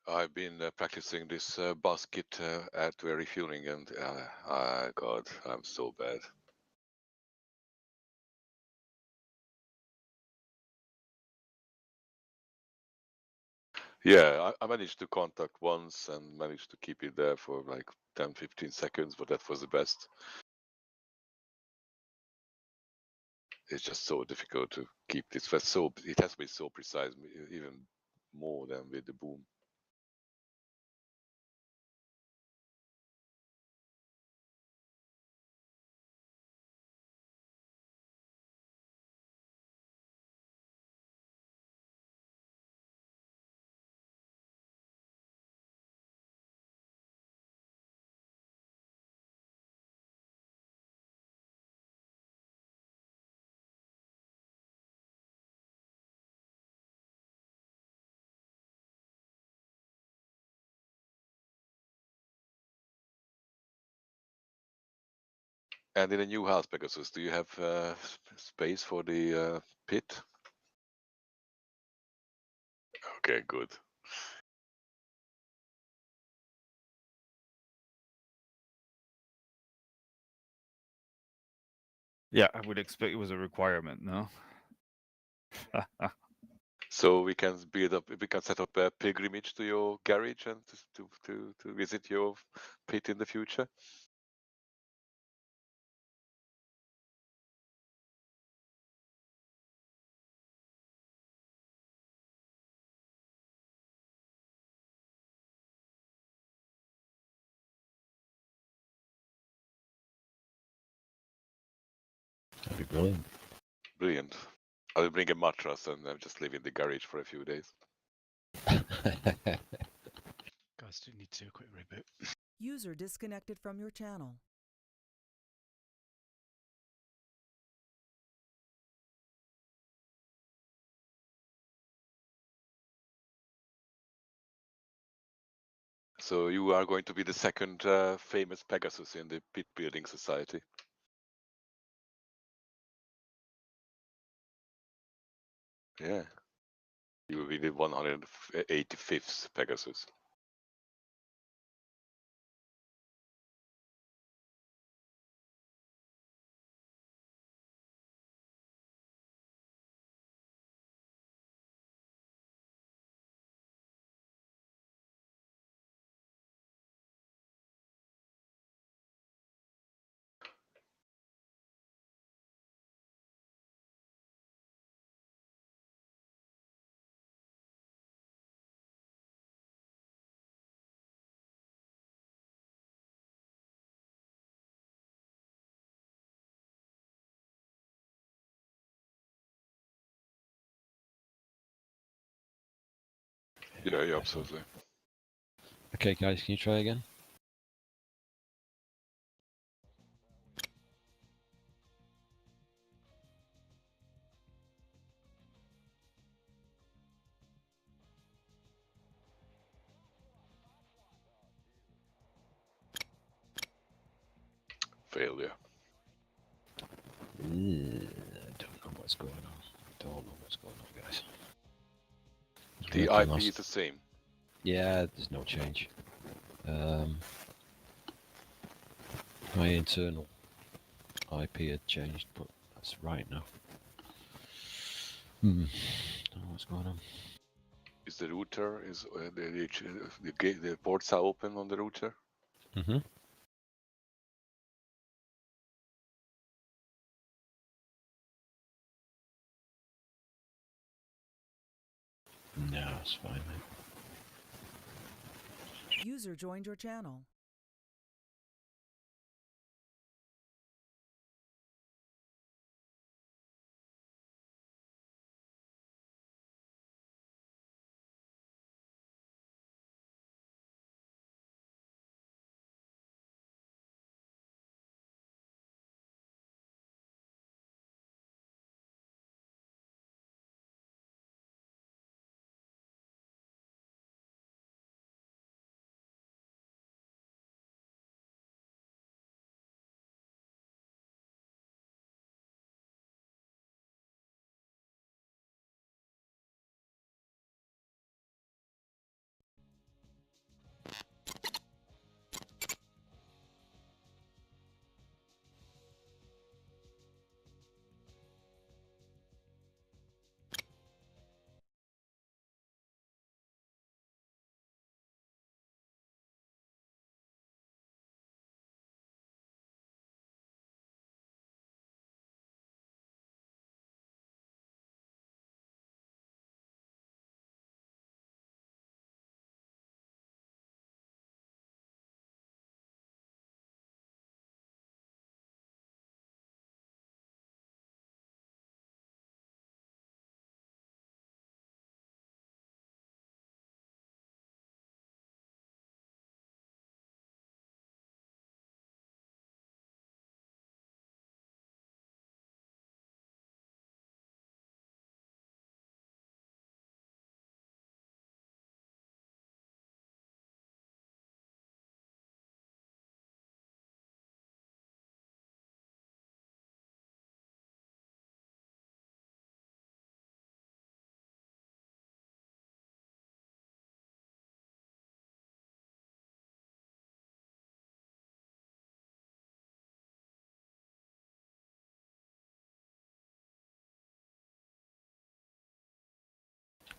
I've been practicing this basket at refueling, and God, I'm so bad. Yeah, I managed to contact once and managed to keep it there for like 10-15 seconds, but that was the best. It's just so difficult to keep this. It has to be so precise, even more than with the boom. And in a new house, Pegasus, do you have space for the pit? Okay, good. Yeah, I would expect it was a requirement, no? So we can set up a pilgrimage to your garage and to visit your pit in the future. That'd be brilliant. Brilliant. I'll bring a mattress and just live in the garage for a few days. Guys, do need to do a quick reboot. User disconnected from your channel. So you are going to be the second famous Pegasus in the pit building society. Yeah. You will be the 185th Pegasus. Yeah, absolutely. Okay, guys, can you try again? Failure. I don't know what's going on. Don't know what's going on, guys. It's The working IP is the same. Yeah, there's no change. My internal IP had changed, but that's right now. Don't know what's going on. Is the router the ports are open on the router? Mm-hmm. No, it's fine, mate. User joined your channel.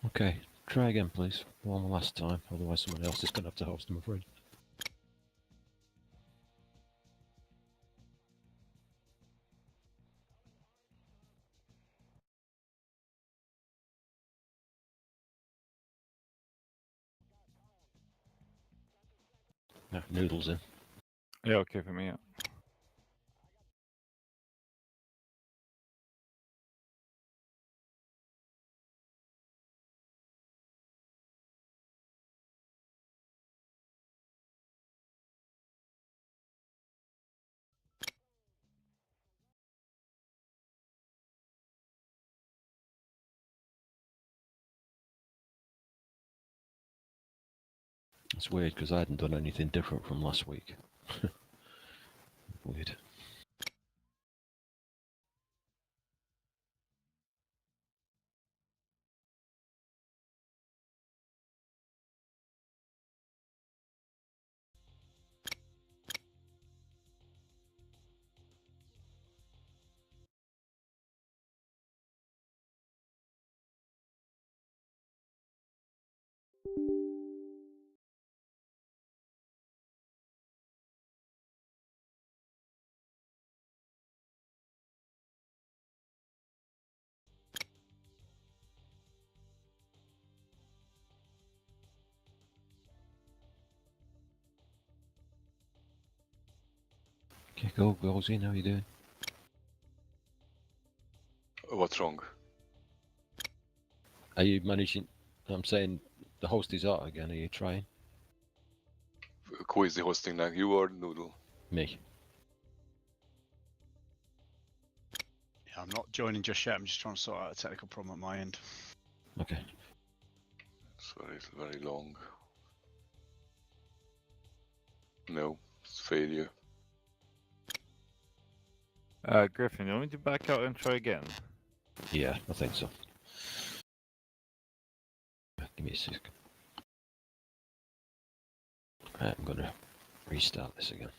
Okay, try again, please. One last time, otherwise someone else is going to have to host, I'm afraid. No, Noodles in. Yeah, okay for me. Yeah. It's weird because I hadn't done anything different from last week. Weird. Okay, go, Golsey, how you doing? What's wrong? Are you managing? I'm saying the host is out again, are you trying? Who is the hosting now? You or Noodle? Me. Yeah, I'm not joining just yet. I'm just trying to sort out a technical problem at my end. Okay. It's very long. No, it's failure. Griffin, you want me to back out and try again? Yeah, I think so. Give me a sec. Right, I'm gonna restart this again.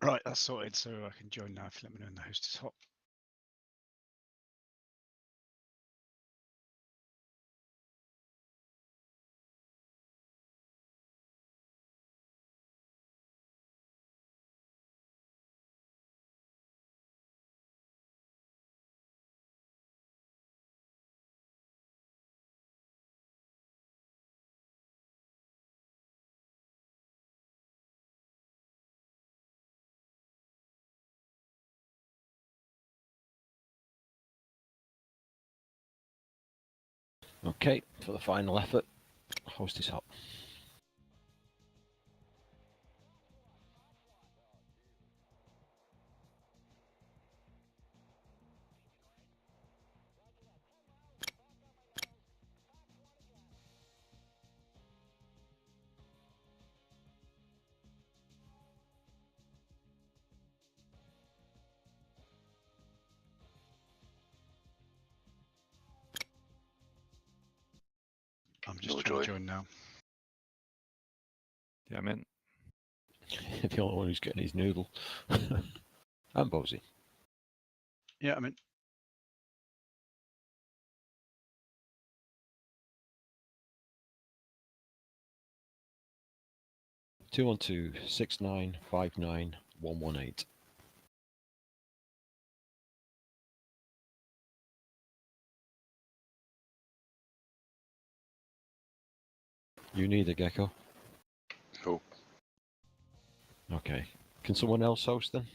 Right, that's sorted, so I can join now if you let me know when the host is hot. Okay, for the final effort, host is hot. I'm just No trying to joy. join now. Yeah, I'm in. The only one who's getting his noodle. And Bozy. Yeah, I'm in. Two one two 6959 118. You need a gecko? No. Okay. Can someone else host then?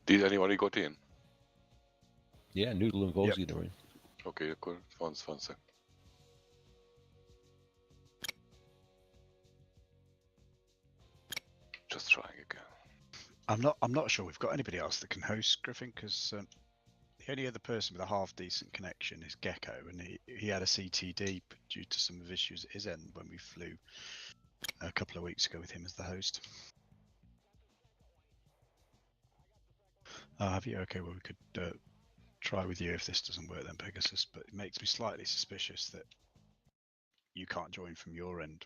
Did anybody got in? Yeah, Noodle and Yep. Bozy they're in. Okay, cool. One sec. Just trying again. I'm not sure we've got anybody else that can host Griffin because the only other person with a half decent connection is Gecko, and he had a CTD due to some of issues at his end when we flew a couple of weeks ago with him as the host. Have you? Okay, well we could try with you if this doesn't work then, Pegasus. But it makes me slightly suspicious that you can't join from your end.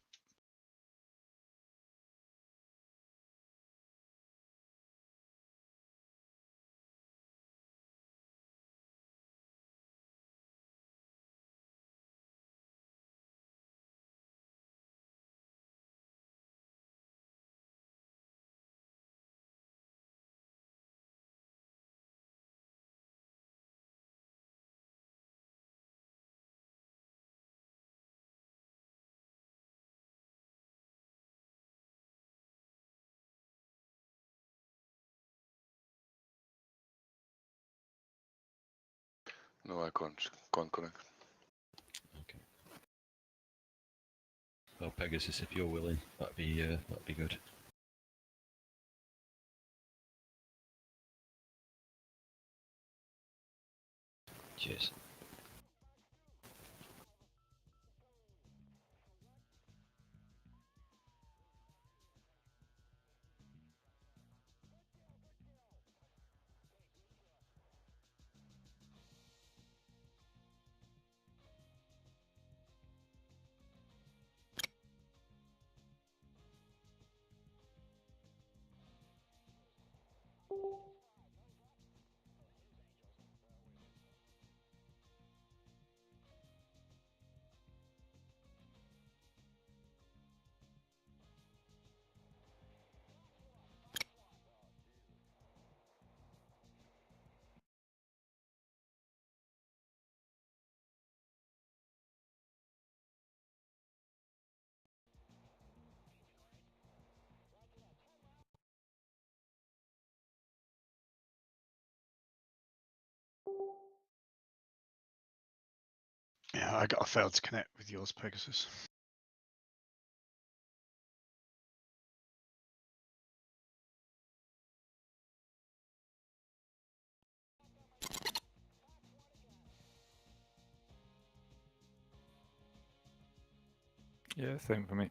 No, I can't connect. Okay. Well, Pegasus, if you're willing, that'd be good. Cheers. Yeah, I failed to connect with yours, Pegasus. Yeah, same for me.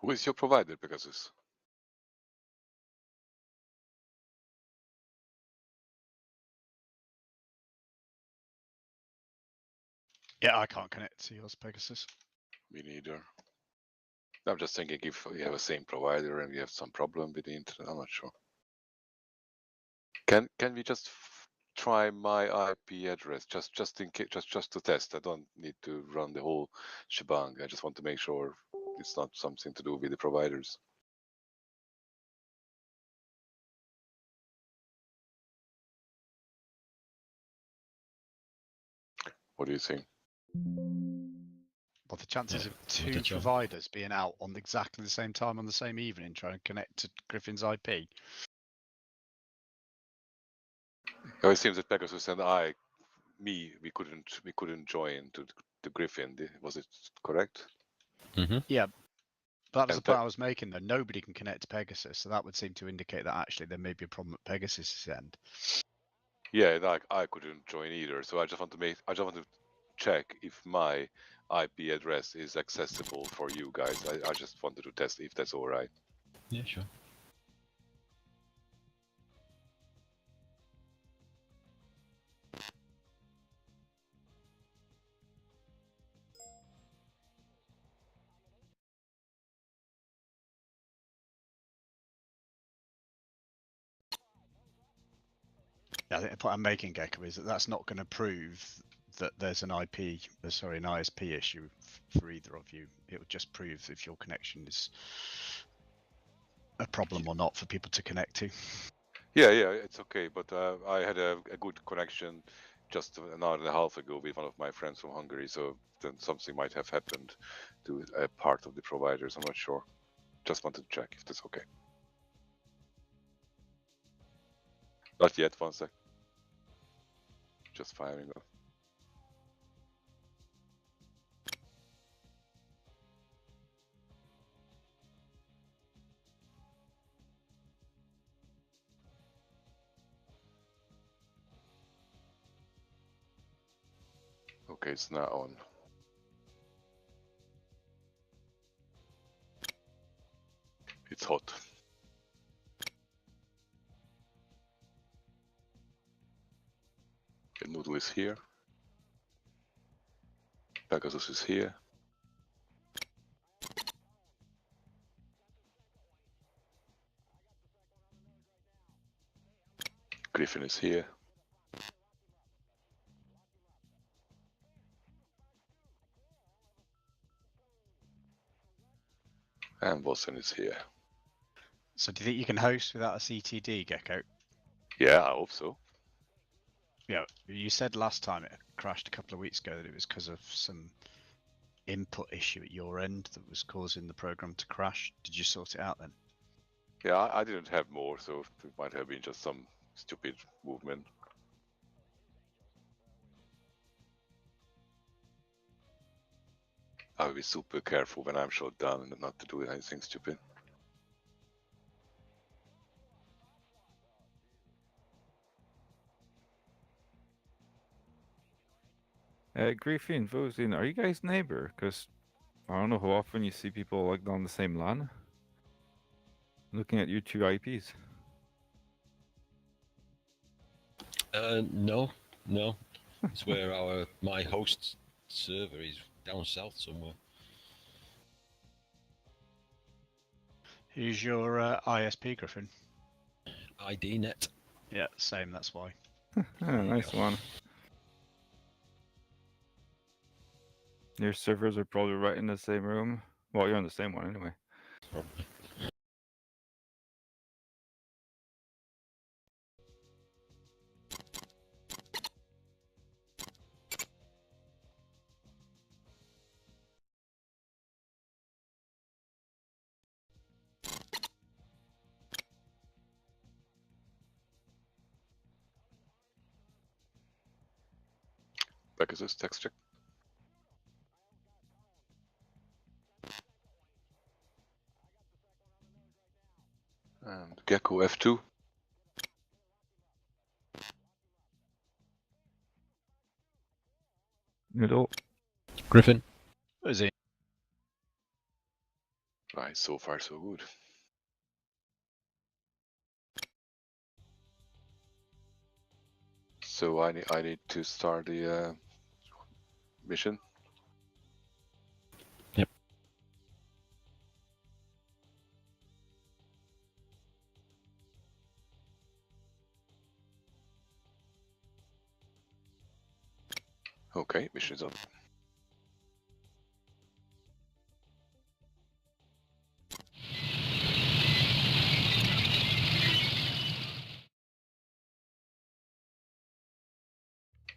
Who is your provider, Pegasus? Yeah, I can't connect to yours, Pegasus. Me neither. I'm just thinking if we have the same provider and we have some problem with the internet, I'm not sure. Can we just try my IP address just in case, just to test? I don't need to run the whole shebang. I just want to make sure it's not something to do with the providers. What do you think? Well, the chances Yeah, of give it a two try. providers being out on exactly the same time on the same evening trying to connect to Griffin's IP. Oh, it seems that Pegasus and we couldn't join to the Griffin. Was it correct? Yeah, that was And the point I was making. Though nobody can connect to Pegasus, so that would seem to indicate that actually there may be a problem at Pegasus' end. Yeah, and I couldn't join either. So I just want to check if my IP address is accessible for you guys. I just wanted to test if that's all right. Yeah, sure. Yeah, I think the point I'm making, Gecko, is that that's not going to prove that there's an an ISP issue for either of you. It would just prove if your connection is a problem or not for people to connect to. Yeah, it's okay. But I had a good connection just an hour and a half ago with one of my friends from Hungary. So then something might have happened to a part of the providers. I'm not sure. Just wanted to check if that's okay. Not yet. One sec. Just firing off. Okay, it's now on. It's hot. The noodle is here. Pegasus is here. Griffin is here. And Wilson is here. So do you think you can host without a CTD, Gecko? Yeah, I hope so. Yeah, you said last time it crashed a couple of weeks ago that it was because of some input issue at your end that was causing the program to crash. Did you sort it out then? Yeah, I didn't have more, so it might have been just some stupid movement. I'll be super careful when I'm shut down and not to do anything stupid. Griffin, Vosin, are you guys neighbor? Because I don't know how often you see people like on the same LAN. Looking at your two IPs. No. It's where my host server is down south somewhere. Who's your ISP, Griffin? IDNet. Yeah, same, that's why. Nice one. Your servers are probably right in the same room. Well, you're on the same one anyway. Probably. Pegasus, text check. And Gecko F2. Noodle. Griffin. Is it? Right, so far so good. So I need to start the mission. Yep. Okay, mission is on.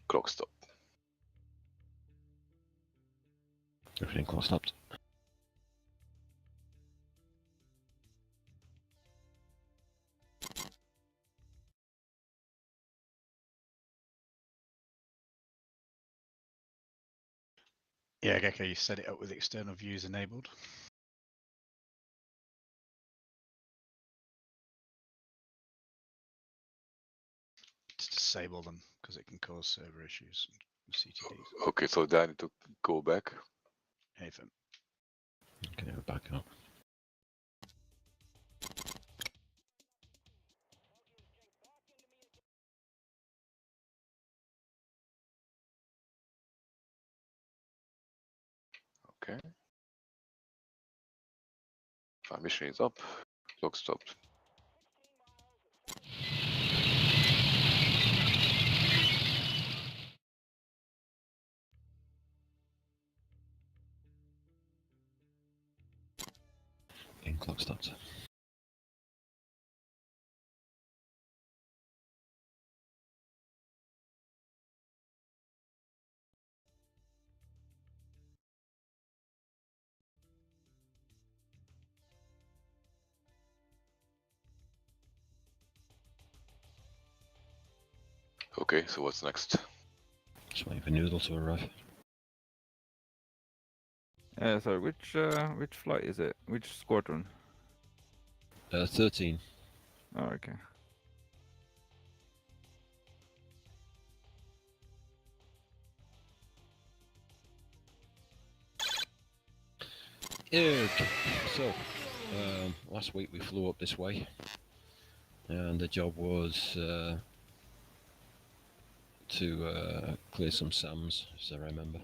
Clock stop. Everything close stopped. Yeah, Gecko, you set it up with external views enabled. To disable them because it can cause server issues with CTDs. Okay, so then I need to go back. Haven. Okay, we're back up. Okay. My mission is up. Clock stopped. In clock stops. Okay, so what's next? Just waiting for Noodle to arrive. Sorry, which flight is it? Which squadron? 13. Oh, okay. Okay, so last week we flew up this way, and the job was to clear some SAMs, as I remember.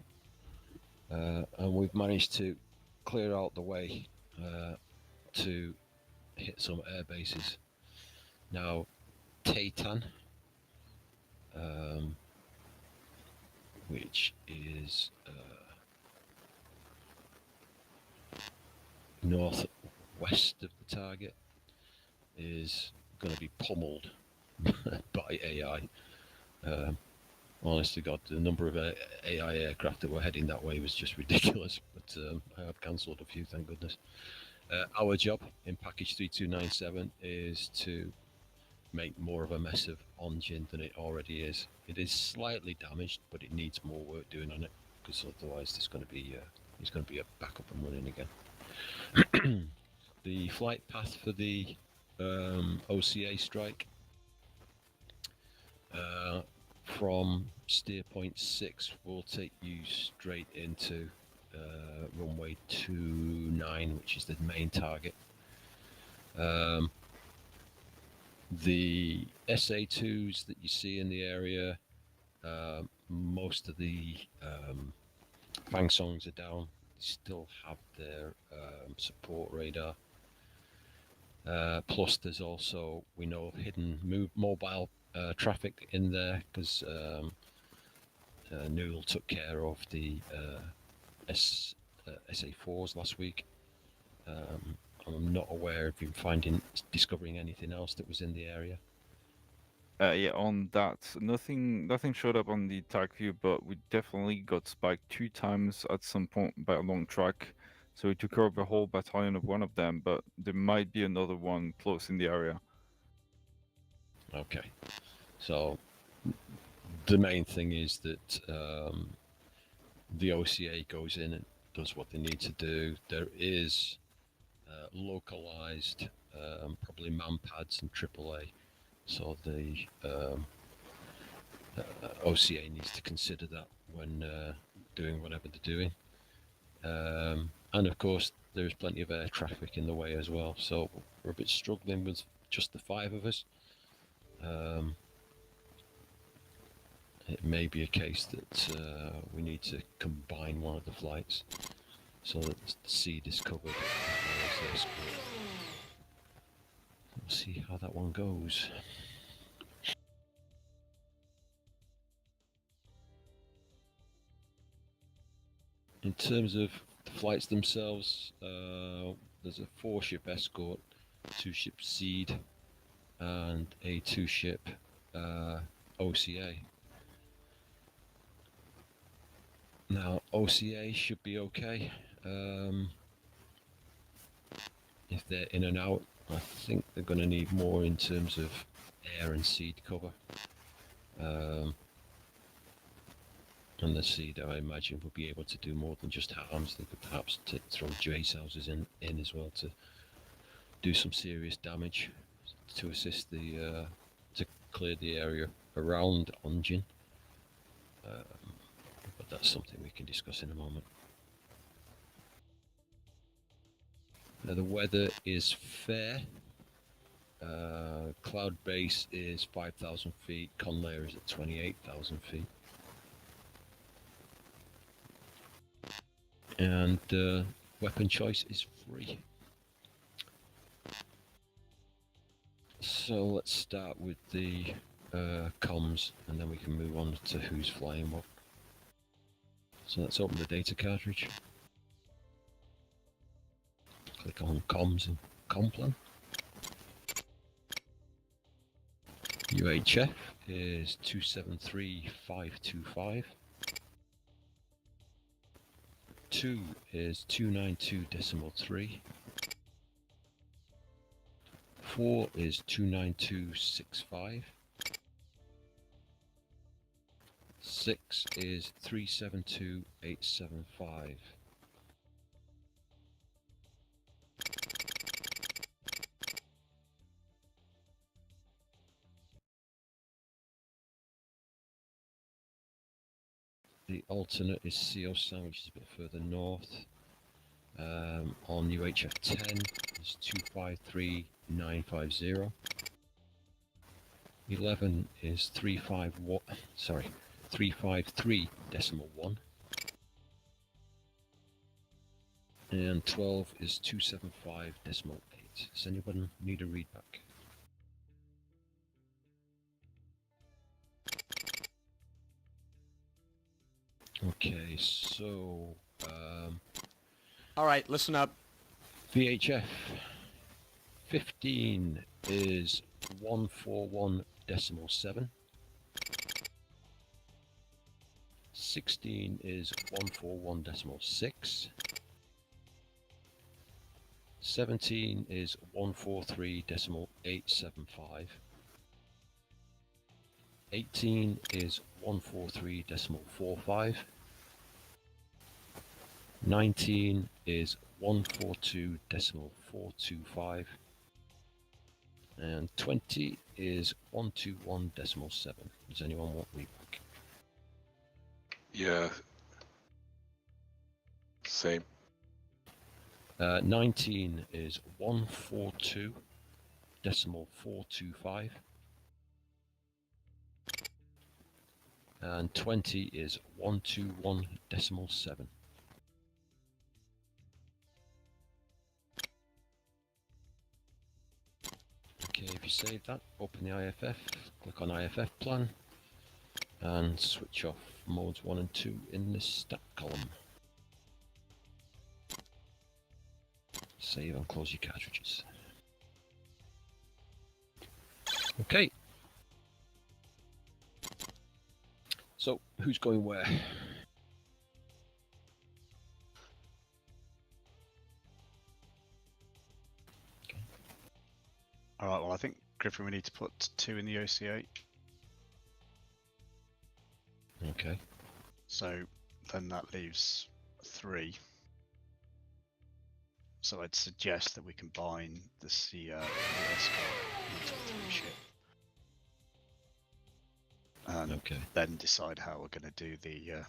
And we've managed to clear out the way to hit some air bases. Now, Taytan, which is northwest of the target, is going to be pummeled by AI. Honest to God, the number of AI aircraft that were heading that way was just ridiculous, but I have cancelled a few, thank goodness. Our job in package 3297 is to make more of a mess of Onjin than it already is. It is slightly damaged, but it needs more work doing on it, because otherwise it's going to be back up and running again. The flight path for the OCA strike from steer point 6 will take you straight into runway 29, which is the main target. The SA2s that you see in the area, most of the Fang Songs are down. They still have their support radar. Plus, there's also, we know, hidden mobile traffic in there, because Noodle took care of the SA4s last week. I'm not aware of him discovering anything else that was in the area. Yeah, on that, nothing showed up on the tag view, but we definitely got spiked 2 times at some point by a long track. So we took over a whole battalion of one of them, but there might be another one close in the area. Okay, so the main thing is that the OCA goes in and does what they need to do. There is localized, probably manpads and AAA, so the OCA needs to consider that when doing whatever they're doing. And of course, there's plenty of air traffic in the way as well, so we're a bit struggling with just the 5 of us. It may be a case that we need to combine one of the flights so that the seed is covered as well as the escort. We'll see how that one goes. In terms of the flights themselves, there's a 4-ship escort, 2-ship seed, and a 2-ship OCA. Now, OCA should be okay. If they're in and out, I think they're going to need more in terms of air and seed cover. And the seed, I imagine, would be able to do more than just harms. They could perhaps throw Jace houses in as well to do some serious damage to assist the to clear the area around Onjin. But that's something we can discuss in a moment. Now the weather is fair. Cloud base is 5,000 feet. Con layer is at 28,000 feet. And weapon choice is free. So let's start with the comms, and then we can move on to who's flying what. So let's open the data cartridge. Click on comms and complan. UHF is 273525. 2 is 292.3. 4 is 29265. 6 is 372875. The alternate is Seosan, which is a bit further north. On UHF 10 is 253950. 11 is 353.1. And 12 is 275.8. Does anyone need a readback? Okay, so All right, listen up. VHF 15 is 141.7. 16 is 141.6. 17 is 143.875. 18 is 143.45. 19 is 142.425. And 20 is 121.7. Does anyone want readback? Yeah. Same. 19 is 142.425. And 20 is 121.7. Okay, if you save that, open the IFF, click on IFF plan, and switch off modes 1 and 2 in the stat column. Save and close your cartridges. Okay. So, who's going where? All right. Well, I think Griffin, we need to put 2 in the OC8. Okay. So then that leaves 3. So I'd suggest that we combine the escort into a 3 ship. And Okay. then decide how we're going to do the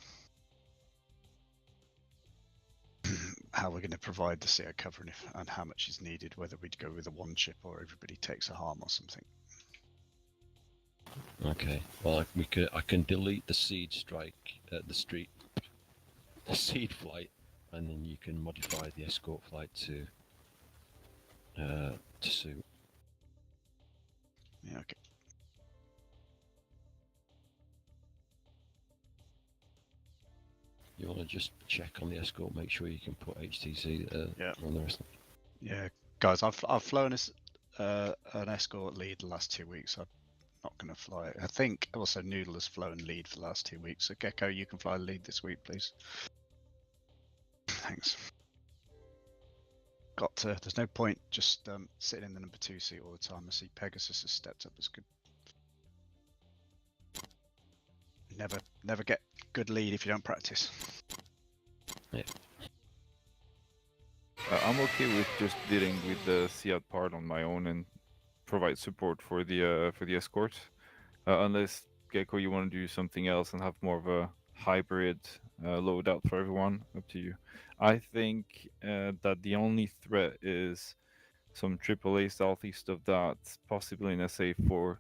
how we're going to provide the CO cover and how much is needed, whether we'd go with a 1 ship or everybody takes a harm or something. Okay. Well, I can delete the seed strike at the seed flight, and then you can modify the escort flight to suit. Yeah. Okay. You want to just check on the escort, make sure you can put HTC Yeah. on the rest of Yeah, guys, I've flown an escort lead the last 2 weeks. I'm not going to fly it. I think also Noodle has flown lead for the last 2 weeks. So Gecko, you can fly lead this week, please. Thanks. There's no point just sitting in the number 2 seat all the time. I see Pegasus has stepped up as good. never get good lead if you don't practice. I'm okay with just dealing with the SEAD part on my own and provide support for the escort. Unless Gecko, you want to do something else and have more of a hybrid loadout for everyone, up to you. I think that the only threat is some AAA southeast of that, possibly in SA4,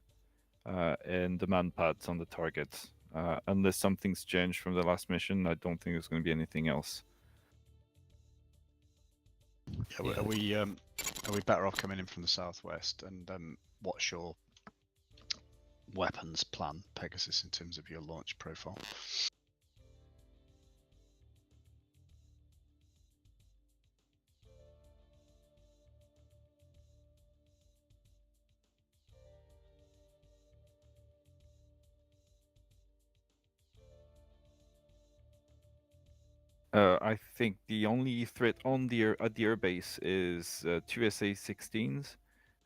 and the man pads on the targets. Unless something's changed from the last mission, I don't think there's going to be anything else. Yeah, are we better off coming in from the southwest? And what's your weapons plan, Pegasus, in terms of your launch profile? I think the only threat on the at the airbase is two SA-16s,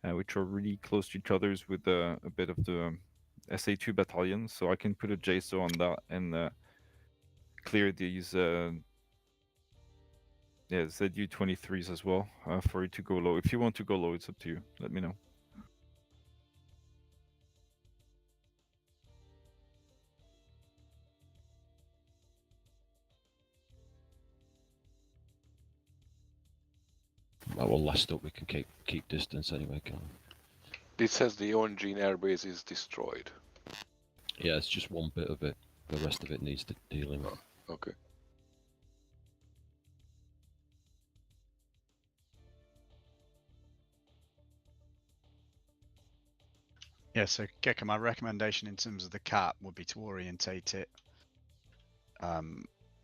which are really close to each other's with a bit of the SA-2 battalions. So I can put a JSO on that and clear these ZU-23s as well for you to go low. If you want to go low, it's up to you. Let me know. Well, last up we can keep distance anyway, can't we? It says the Onjin airbase is destroyed. Yeah, it's just one bit of it. The rest of it needs to dealing with. Okay. Yeah, so Gecko, my recommendation in terms of the cap would be to orientate it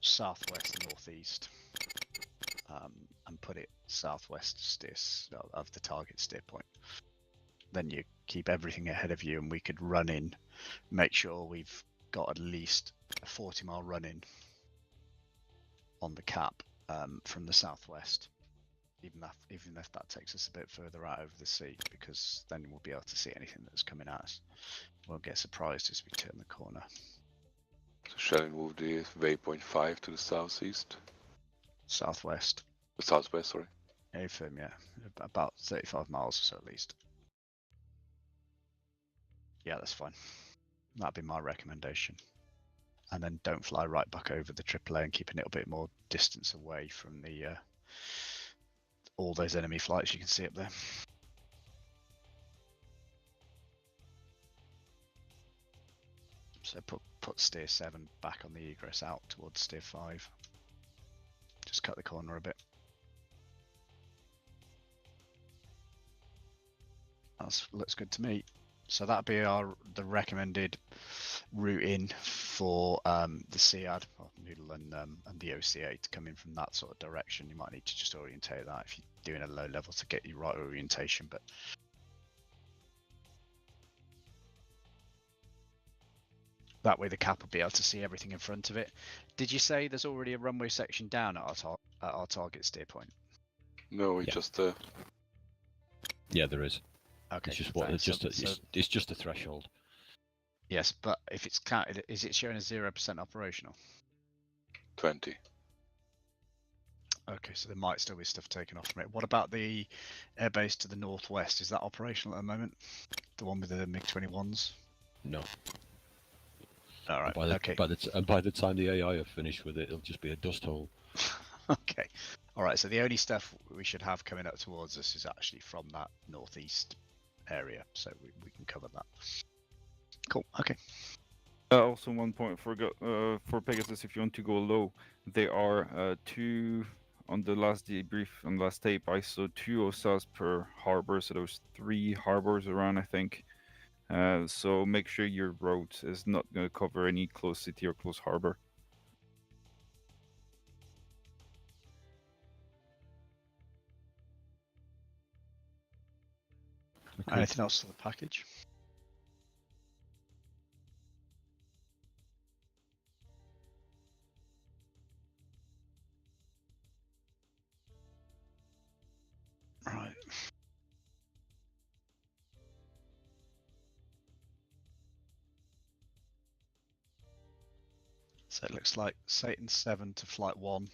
southwest northeast, and put it southwest of the target steer point. Then you keep everything ahead of you, and we could run in, make sure we've got at least a 40-mile run in on the cap from the southwest. Even if that takes us a bit further out over the sea, because then we'll be able to see anything that's coming at us. We'll get surprised as we turn the corner. So shall we move the waypoint 5 to the southeast? Southwest. The southwest, sorry. AFM, yeah. About 35 miles or so at least. Yeah, that's fine. That'd be my recommendation. And then don't fly right back over the AAA and keep a little bit more distance away from the all those enemy flights you can see up there. So put steer 7 back on the egress out towards steer 5. Just cut the corner a bit. That looks good to me. So that'd be the recommended route in for the SEAD, Noodle and the OCA to come in from that sort of direction. You might need to just orientate that if you're doing a low level to get you right orientation, but that way the cap will be able to see everything in front of it. Did you say there's already a runway section down at our target steer point? No, we just Yeah, there is. Okay. It's just a threshold. Yes, but if it's counted, is it showing a 0% operational? 20. Okay, so there might still be stuff taken off from it. What about the airbase to the northwest? Is that operational at the moment? The one with the MiG-21s? No. All right. Okay. By the time the AI are finished with it, it'll just be a dust hole. Okay. All right. So the only stuff we should have coming up towards us is actually from that northeast area, so we can cover that. Cool. Okay. Also, one point for Pegasus, if you want to go low, there are two on the last debrief on the last tape. I saw 2 OSAs per harbor, so there's 3 harbors around, I think. So make sure your route is not going to cover any close city or close harbor. Okay. Anything else to the package? Right. So it looks like Satan 7 to flight 1.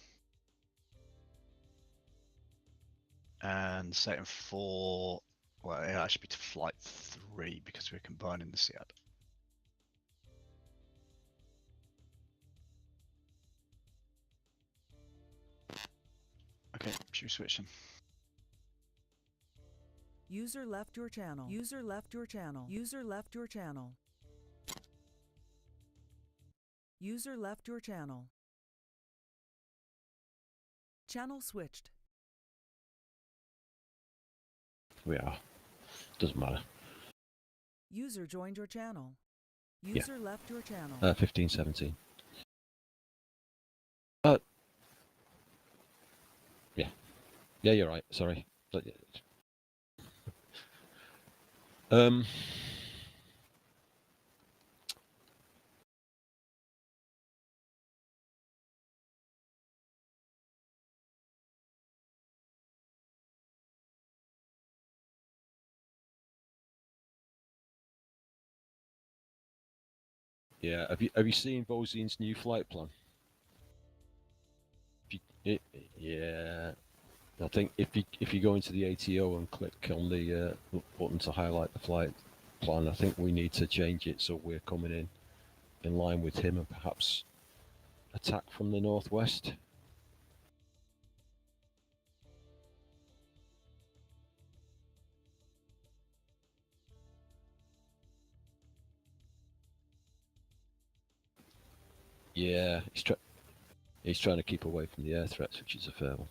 And Satan 4, well, it actually be to flight 3 because we're combining the SEAD. Okay, should we switch them? User left your channel. User left your channel. User left your channel. User left your channel. Channel switched. We are. Doesn't matter. User joined your channel. User left your channel. 15, 17. Yeah. Yeah, you're right. Sorry. Yeah. Have you seen Bozine's new flight plan? Yeah. I think if you go into the ATO and click on the button to highlight the flight plan, I think we need to change it so we're coming in line with him and perhaps attack from the northwest. Yeah, he's trying to keep away from the air threats, which is a fair one.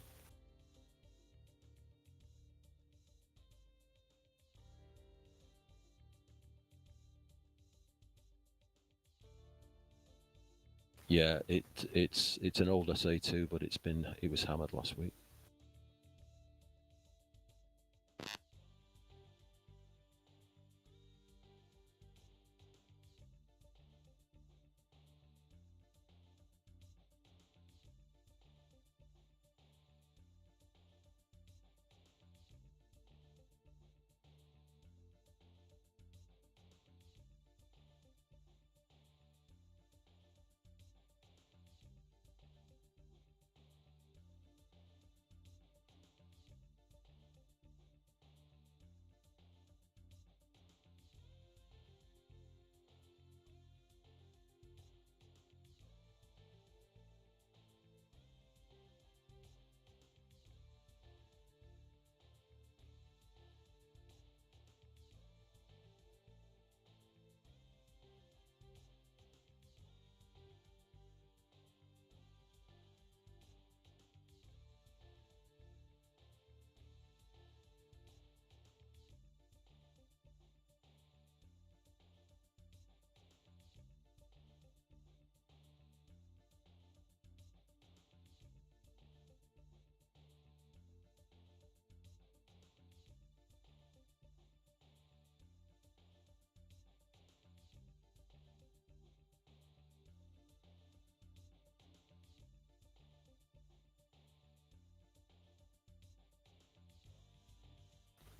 Yeah, it's an old SA2, but it was hammered last week.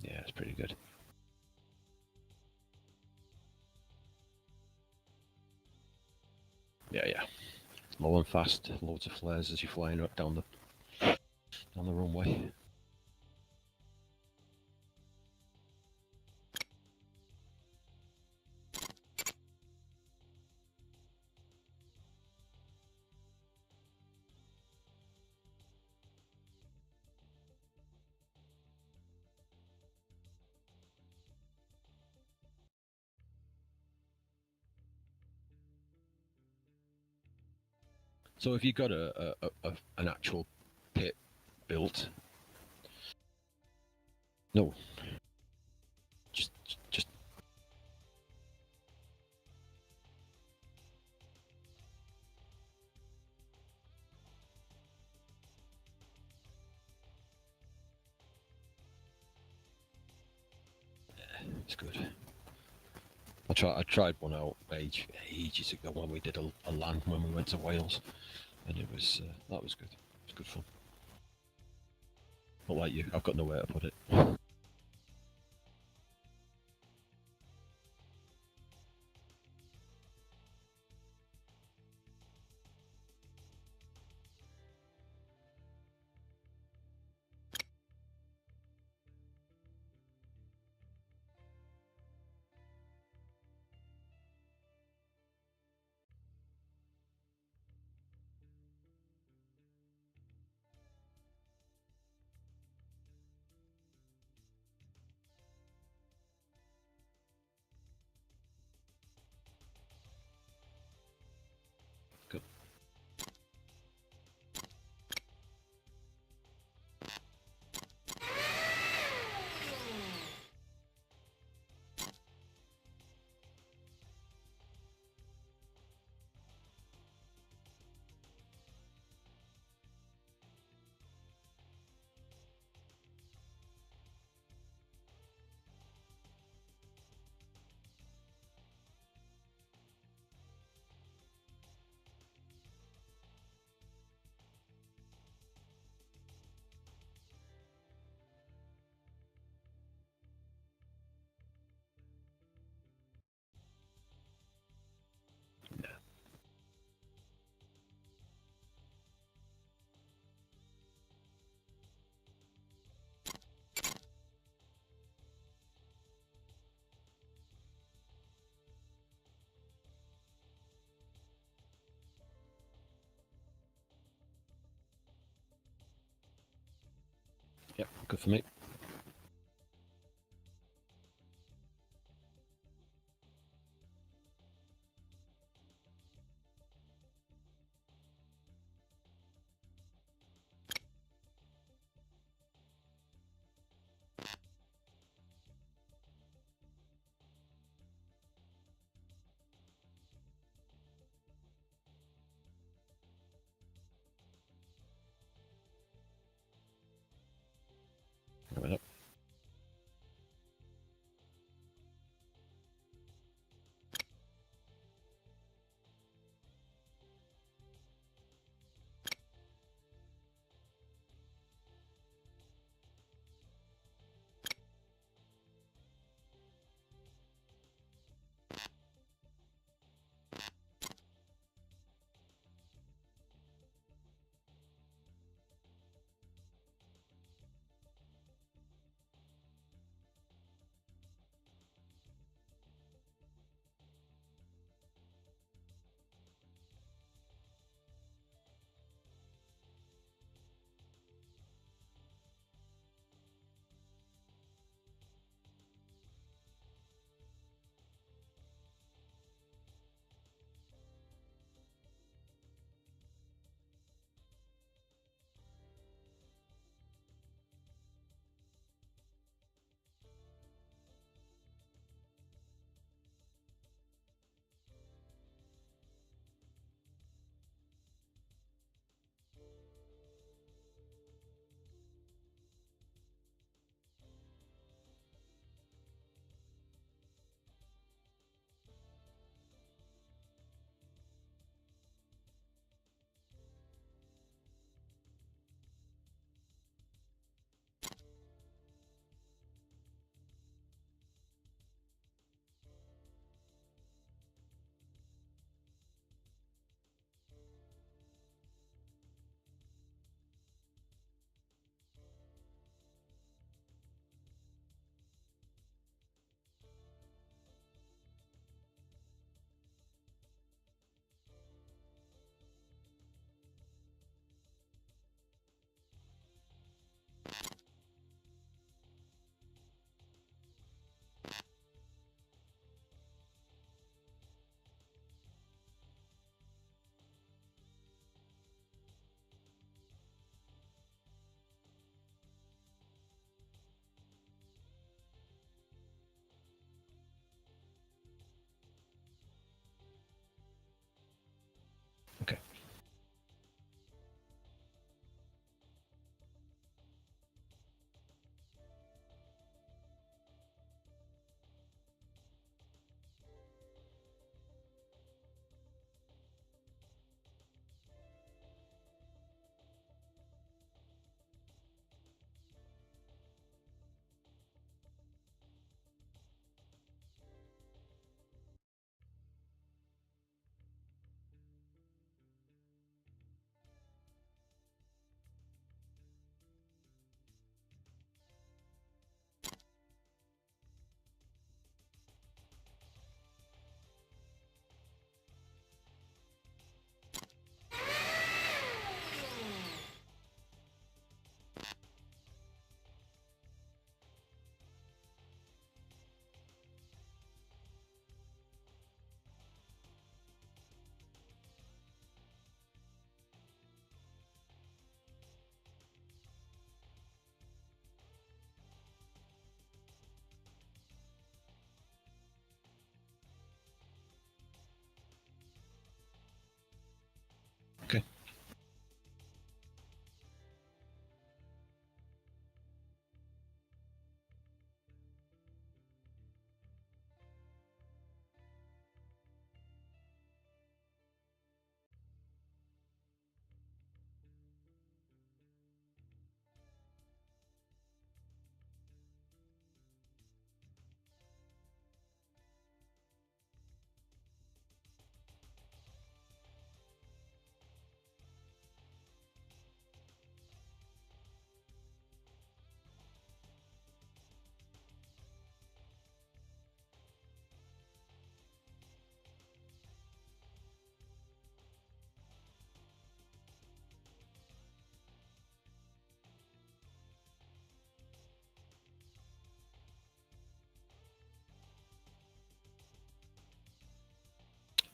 Yeah, it's pretty good. Yeah. Low and fast, loads of flares as you're flying up down the runway. So if you've got an actual pit built, no, just it's good. I tried one out ages ago when we did a land when we went to Wales, and it was that was good. It was good fun. Not like you, I've got nowhere to put it. Good for me.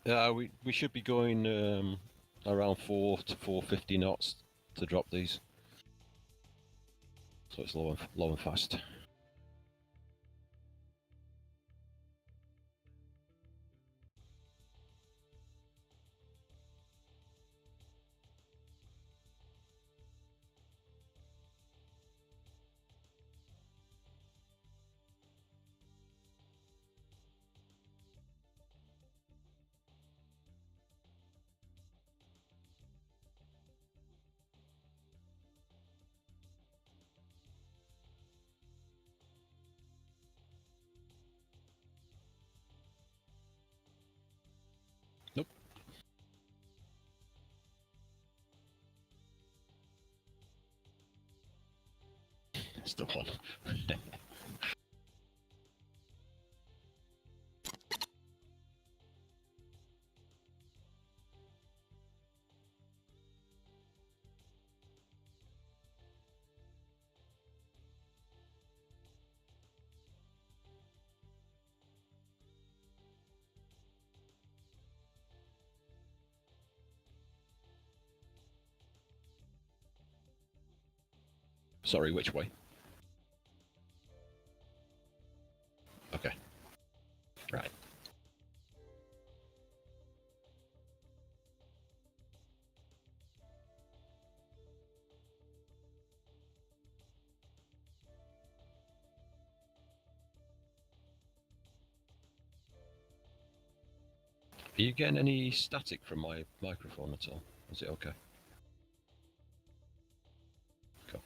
We should be going around 4 to 450 knots to drop these. So it's low and fast. Nope. It's the one. Sorry, which way? Okay. Right. Are you getting any static from my microphone at all? Is it okay? Cool.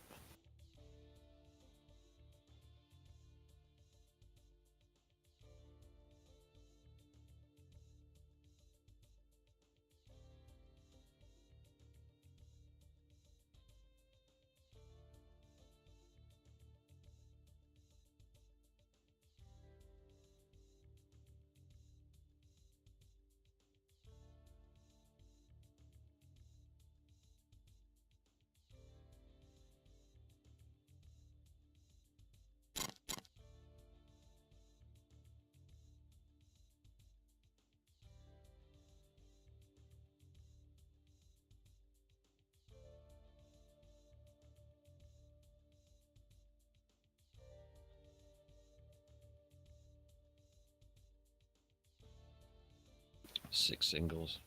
Six singles.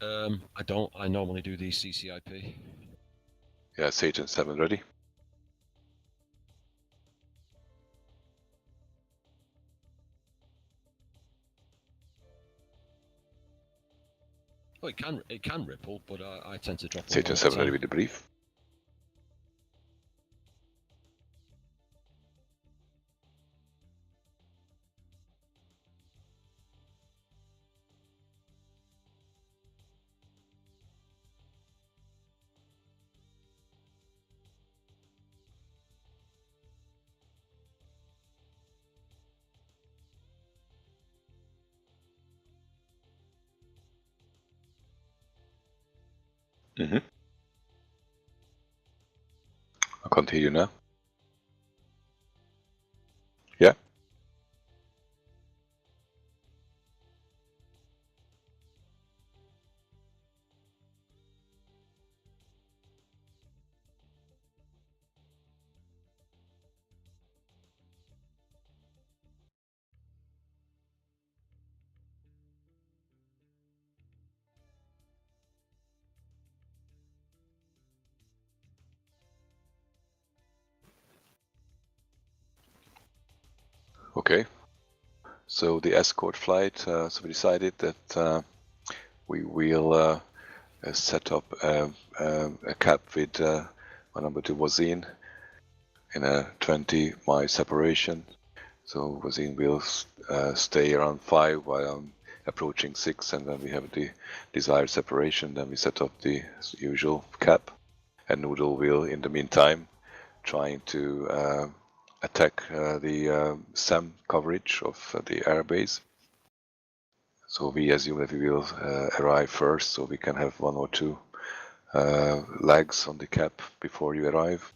I don't. I normally do the CCIP. Yeah, Satan 7 ready. Oh, it can ripple, but I tend to drop them Satan all the 7 ready time. with the brief. I can't hear you now. Yeah? Okay. So the escort flight, so we decided that we will set up a cap with my number 2 Wazin in a 20-mile separation. So Wazin will stay around 5 while I'm approaching 6, and then we have the desired separation. Then we set up the usual cap, and Noodle will, in the meantime, trying to attack the SAM coverage of the airbase. So we assume that we will arrive first, so we can have 1 or 2 legs on the cap before you arrive.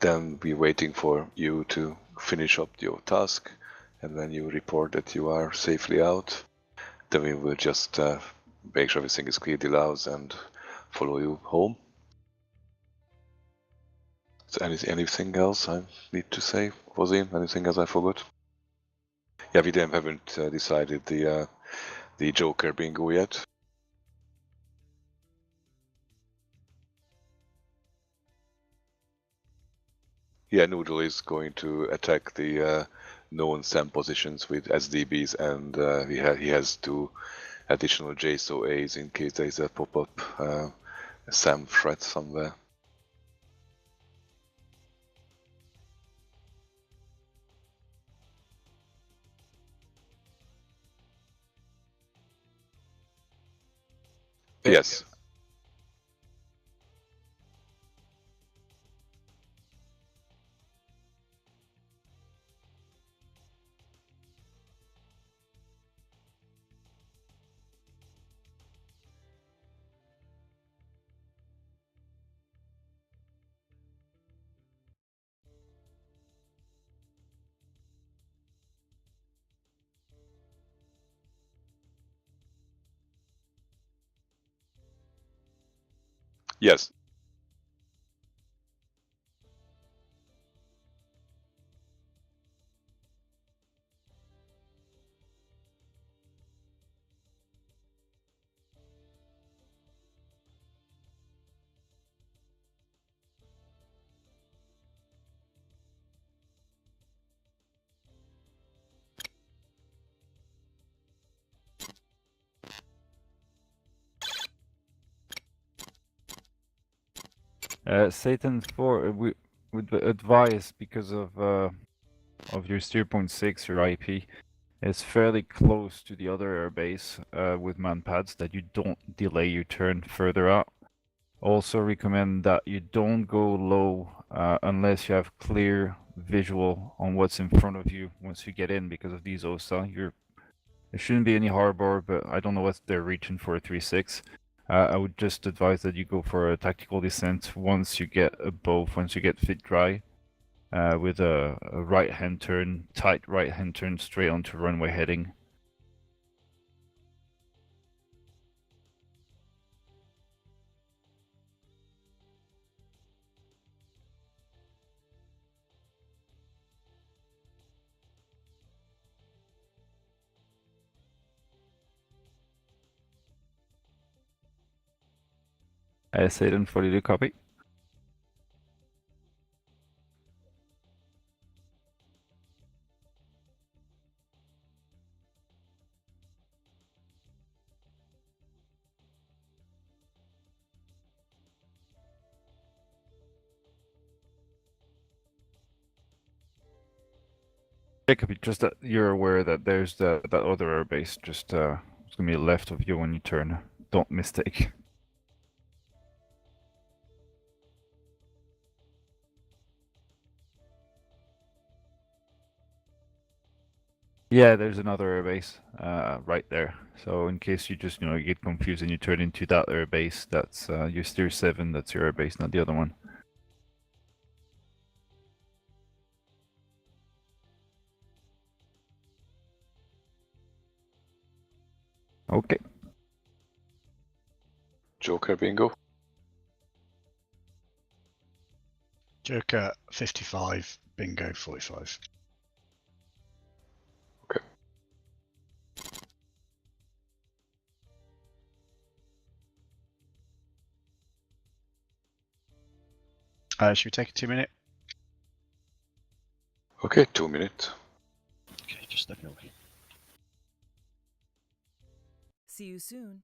then we're waiting for you to finish up your task, and when you report that you are safely out, then we will just make sure everything is cleared allows and follow you home. So anything else I need to say, Wazim? Anything else I forgot? Yeah, we haven't decided the Joker bingo yet. Yeah, Noodle is going to attack the known SAM positions with SDBs, and he has 2 additional JSOAs in case there is a pop-up SAM threat somewhere. Yes. Yes. Satan 4 we would advise, because of your 0.6, your IP, it's fairly close to the other airbase with manpads, that you don't delay your turn further out. Also recommend that you don't go low unless you have clear visual on what's in front of you once you get in, because of these OSA. There shouldn't be any harbor, but I don't know what they're reaching for a 3-6. I would just advise that you go for a tactical descent once you get above, once you get fit dry, with a right-hand turn, tight right-hand turn straight onto runway heading. Satan 42 copy. Jacob, just that you're aware that there's that other airbase just it's gonna be left of you when you turn. Don't mistake. Yeah, there's another airbase right there. So in case you just you get confused and you turn into that airbase, that's your Steer 7. That's your airbase, not the other one. Okay. Joker bingo. Joker 55, bingo 45. Okay. Should we take a 2-minute? Okay, 2 minutes. Okay, just stepping away. See you soon.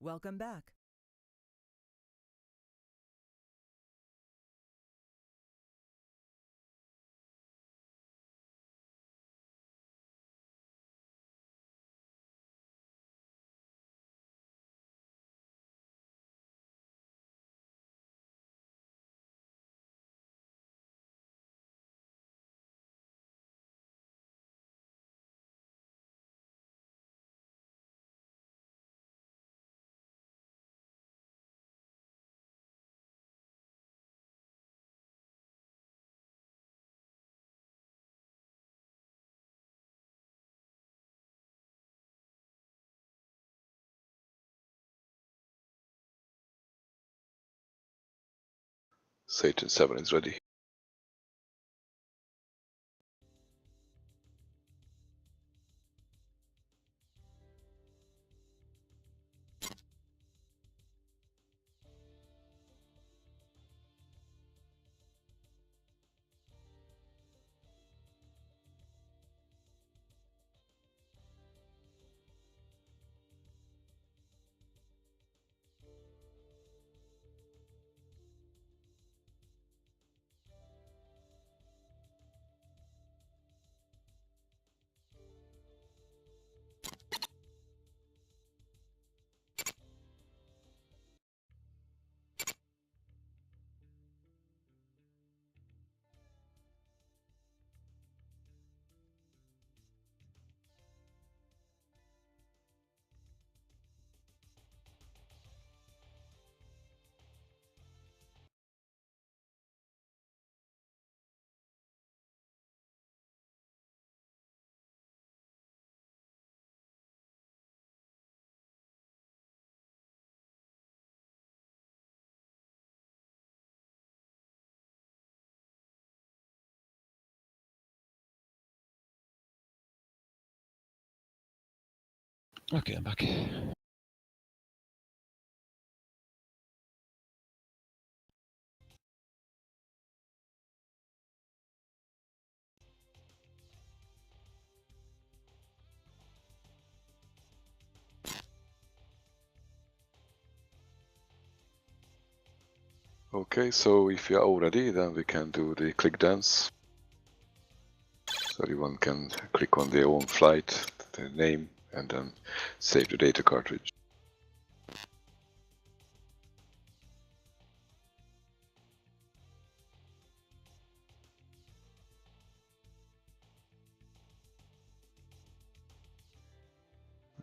Welcome back. Satan 7 is ready. Okay, I'm back. Okay, so if you are all ready, then we can do the click dance. So everyone can click on their own flight, the name, and then save the data cartridge.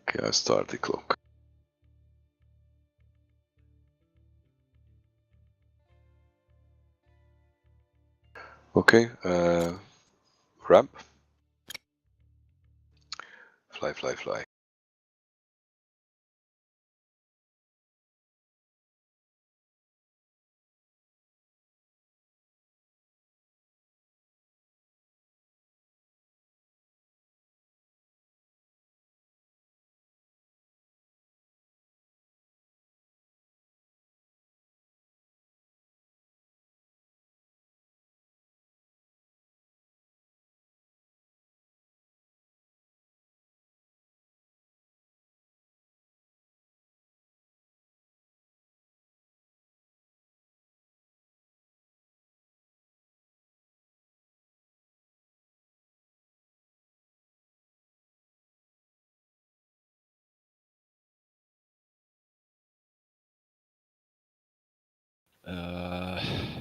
Okay, I start the clock. Okay, ramp. Fly, fly, fly.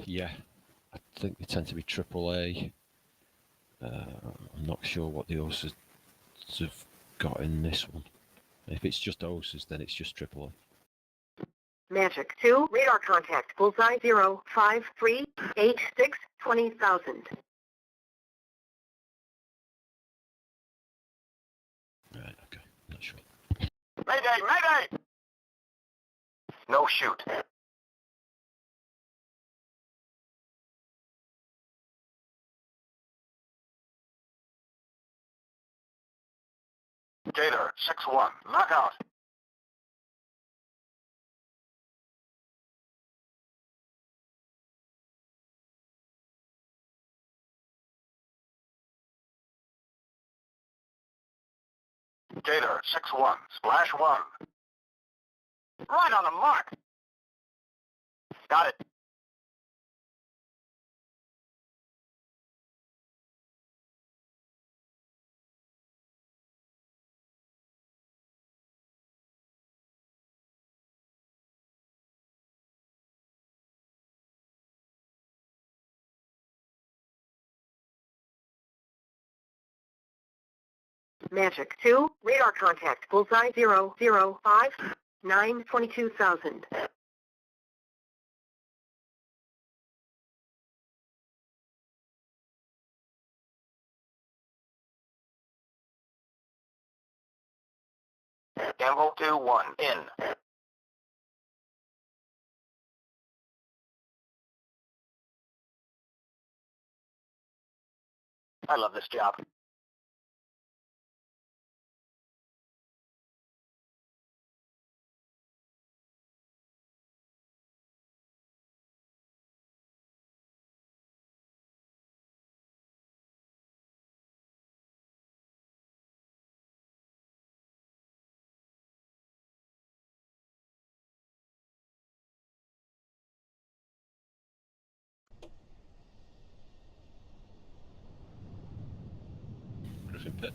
Yeah, I think they tend to be AAA. I'm not sure what the OSAs have got in this one. If it's just OSAs, then it's just AAA. Magic 2, radar contact, bullseye 05386 20,000. Right, okay, not sure. Mayday, mayday! No shoot. Gator 6-1, knockout. Gator 6-1, splash 1. Right on the mark. Got it. Magic 2, radar contact, bullseye 005, 922,000. Gamble 2-1, in. I love this job. Griffin Pit.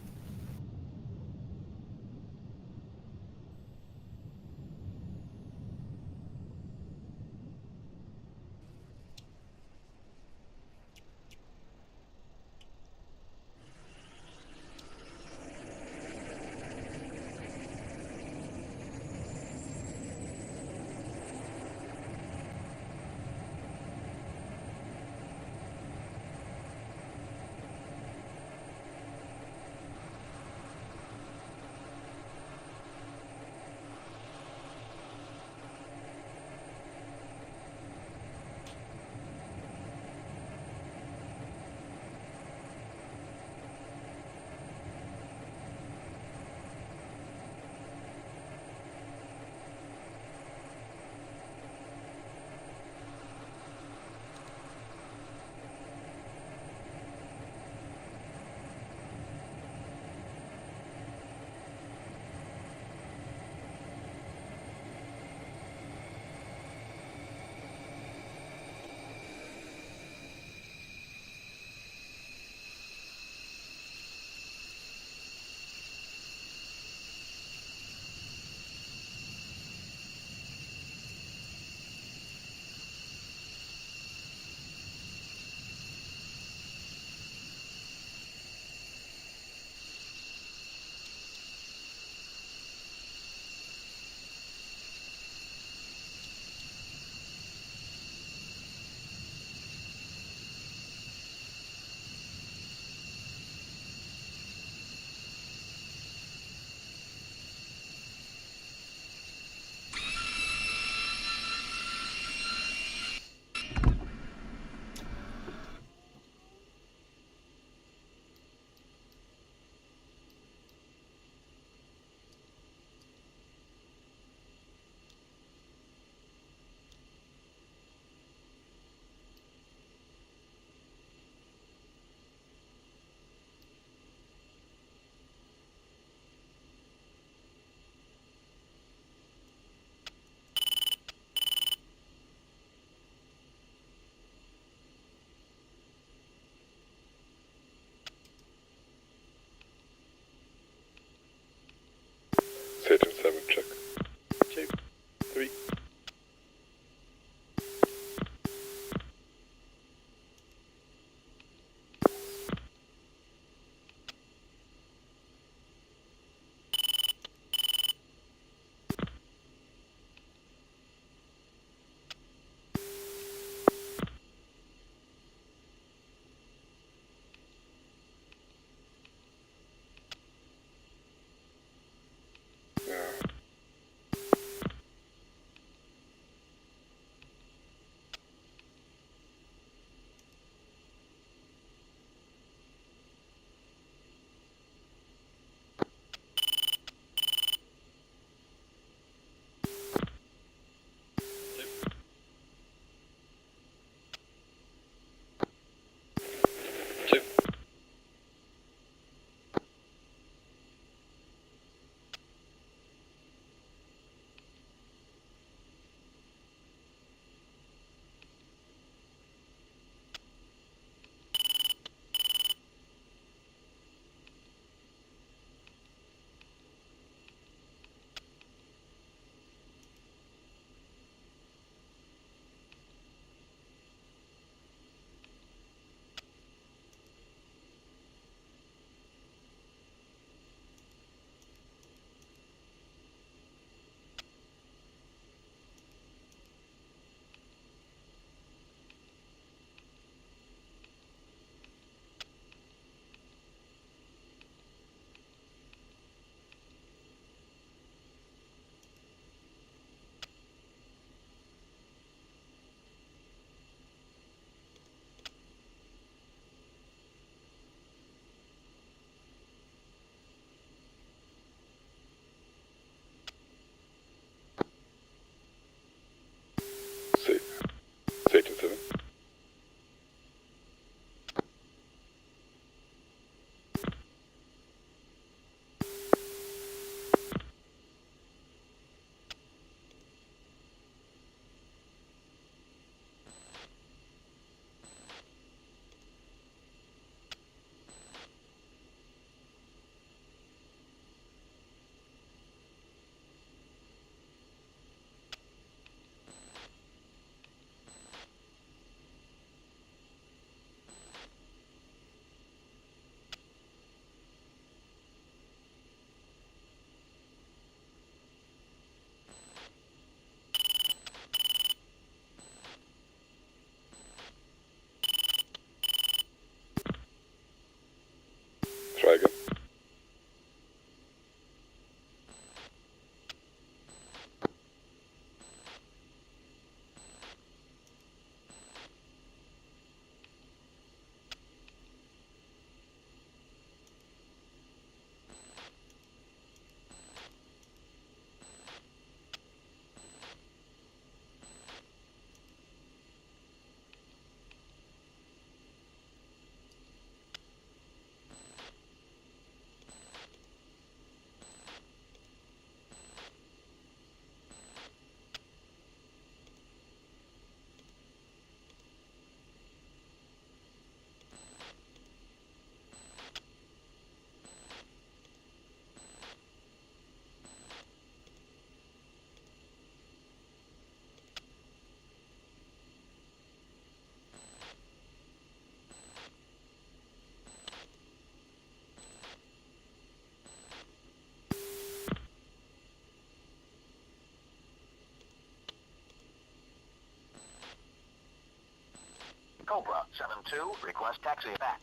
7-2, request taxi back.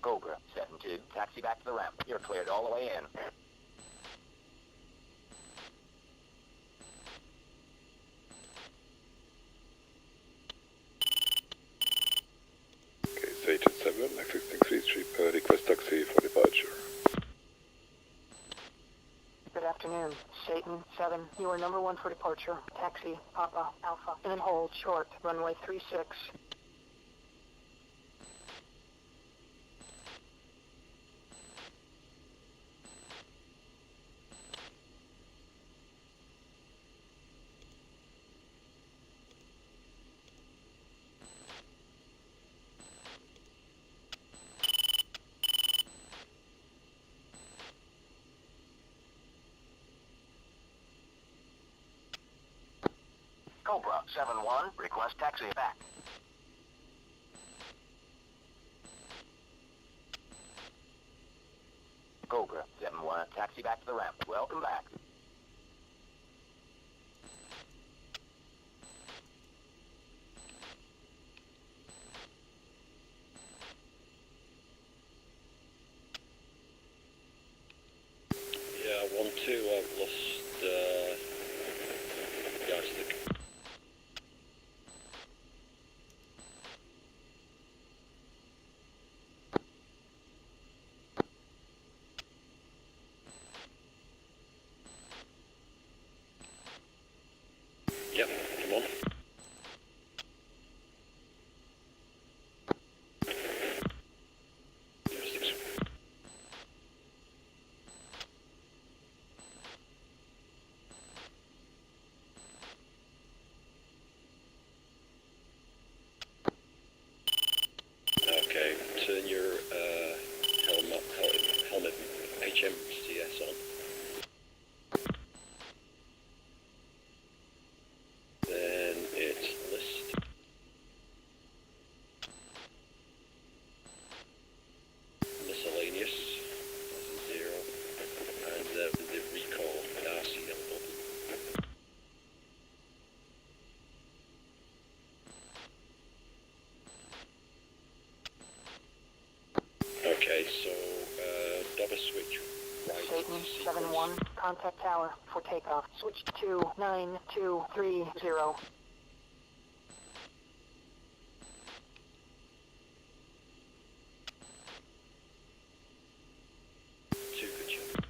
Cobra 7-2, taxi back to the ramp. You're cleared all the way in. Okay, it's Agent 7, existing 3-3, request taxi for departure. Good afternoon. Satan 7, you are number 1 for departure. Taxi, Papa, Alpha, and then hold short, runway 36. Cobra 7-1, request taxi back. Cobra 7-1, taxi back to the ramp. Welcome back. Yeah, 1-2, I've lost joystick. Yep, come on. Joysticks. Okay, turn your helmet HMCS on. Then it's list. Miscellaneous, that's a 0. And the recall RCL button. Okay, so double switch right. Satan sequence. 7-1, contact tower for takeoff. Switch to 9230. Two, good job.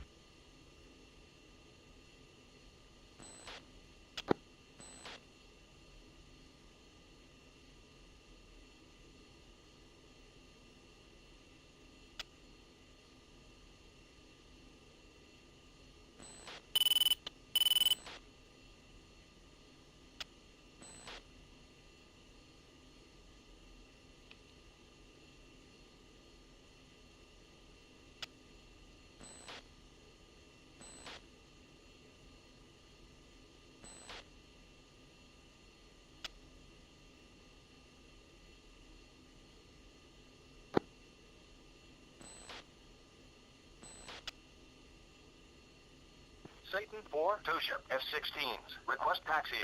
Satan 4, 2 ship F-16s, request taxi.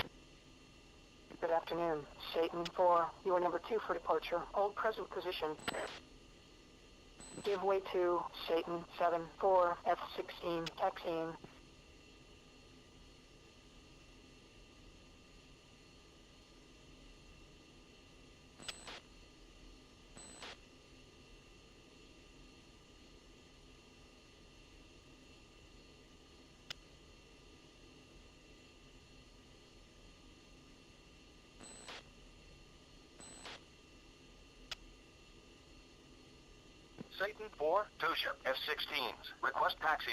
Good afternoon. Satan 4, you are number 2 for departure. Hold present position. Give way to Satan 7, 4, F-16, taxiing. Satan 4, 2 ship F-16s, request taxi.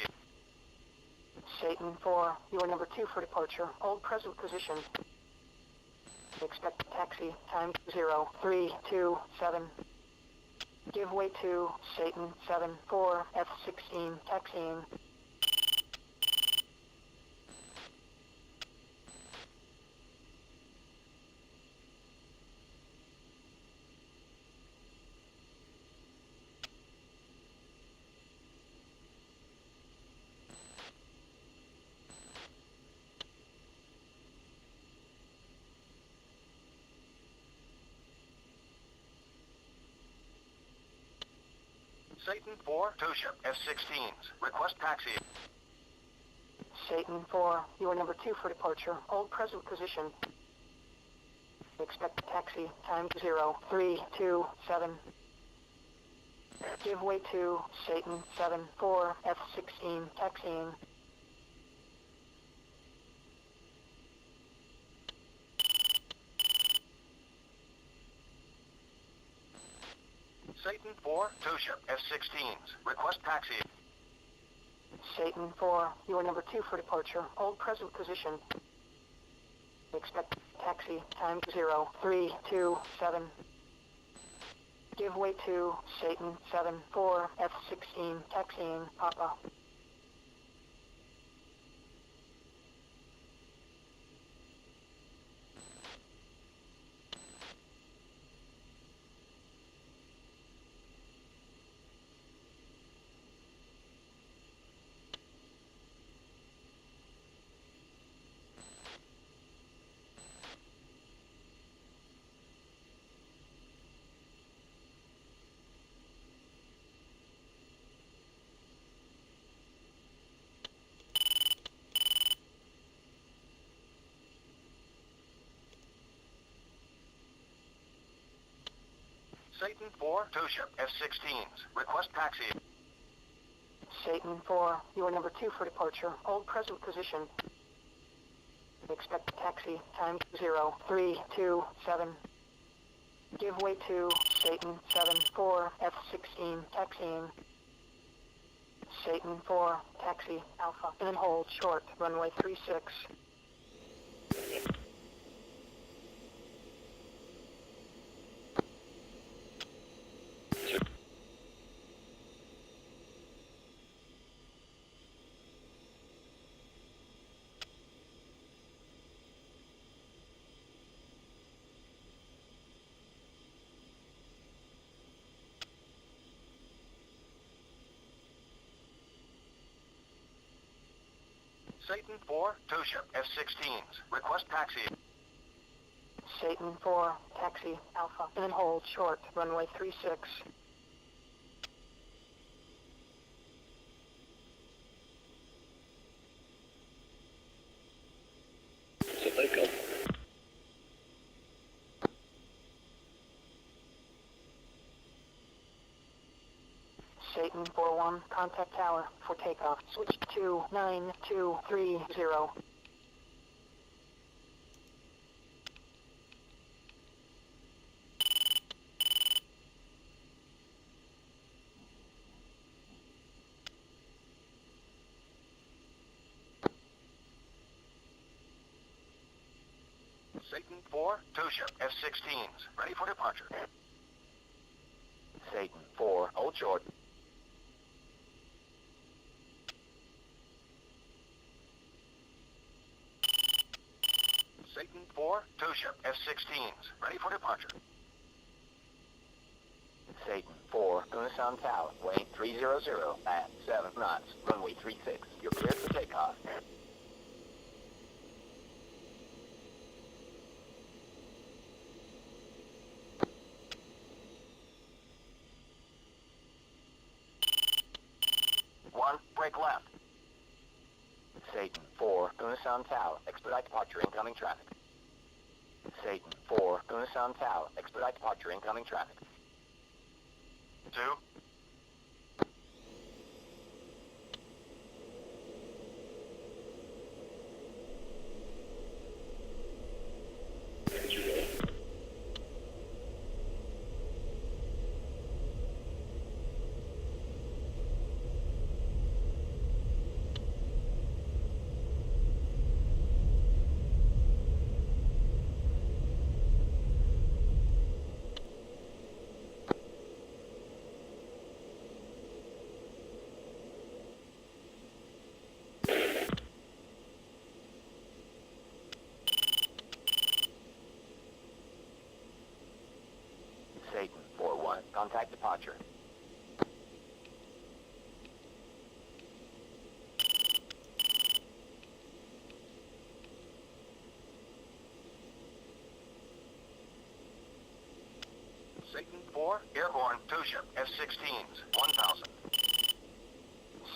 Satan 4, you are number 2 for departure. Hold present position. Expect taxi, time 0327. Give way to Satan 7, 4, F-16, taxiing. Satan 4, 2 ship F-16s. Request taxi. Satan 4, you are number 2 for departure. Hold present position. Expect taxi. Time 0327. Give way to Satan 7, 4, F-16, taxiing. Satan 4, 2 ship F-16s. Request taxi. Satan 4, you are number 2 for departure. Hold present position. Expect taxi. Time 0327. Give way to Satan 7, 4, F-16, taxiing, Papa. Satan 4, 2 ship F-16s. Request taxi. Satan 4, you are number 2 for departure. Hold present position. Expect taxi. Time 0327. Give way to Satan 7, 4, F-16, taxiing. Satan 4, taxi, Alpha. And then hold short, runway 36. Satan 4, 2 ship F-16s. Request taxi. Satan 4, taxi, Alpha. And then hold short, runway 36. Satan 4-1, contact tower for takeoff. Switch to 9230. Satan 4, 2 ship F-16s. Ready for departure. Satan 4, hold short. Satan 4, 2 ship F-16s. Ready for departure. Satan 4, Gunasan Tower, weight 300 at 7 knots, runway 36. You're cleared for takeoff. One, break left. Satan 4, Gunasan Tower, expedite departure, incoming traffic. Satan 4, Gunasan Tower, expedite departure, incoming traffic. 2. Satan 4-1, contact departure. Satan 4, airborne, 2 ship, F-16s, 1000.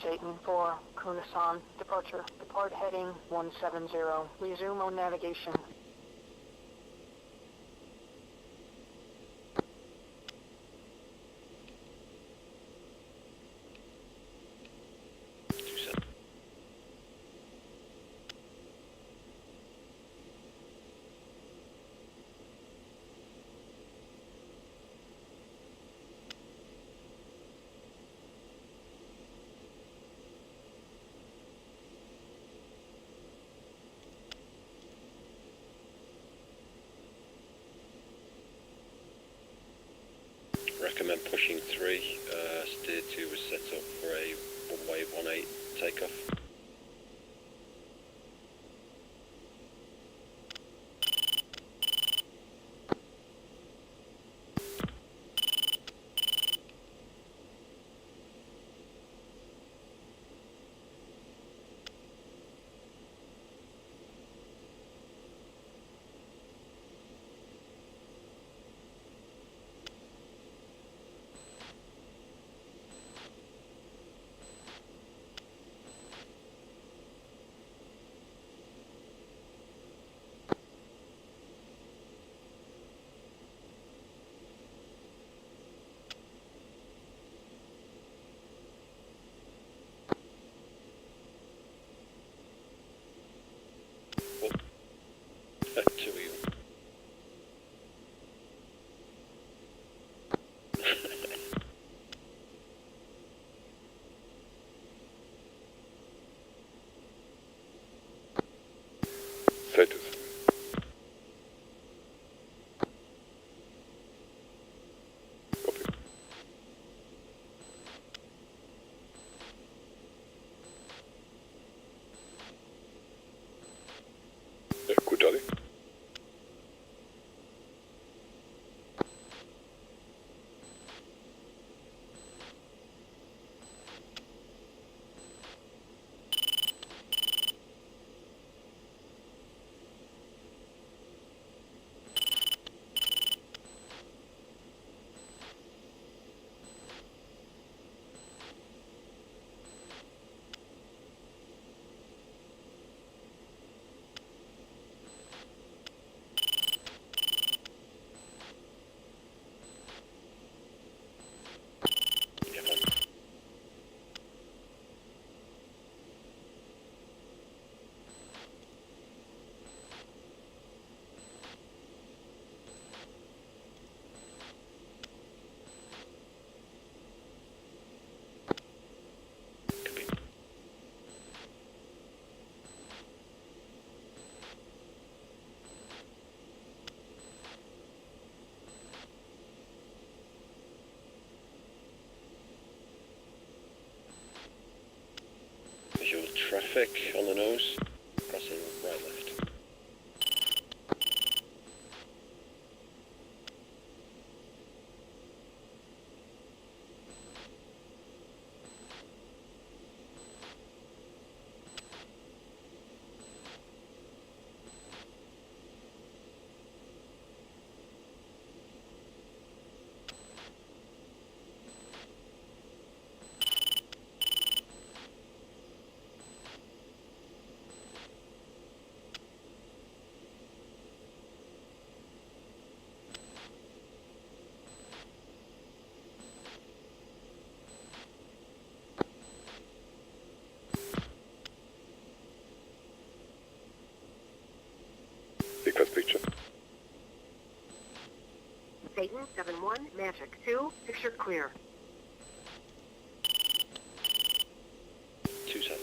Satan 4, Kunasan, departure. Depart heading 170. Resume on navigation. Recommend pushing 3. Steer 2 was set up for a one-way 1-8 takeoff. Two of you. Status. Copy. Good, Charlie. Visual traffic on the nose. Crossing right left. Request picture. Satan 7-1, Magic 2, picture clear. 2-7.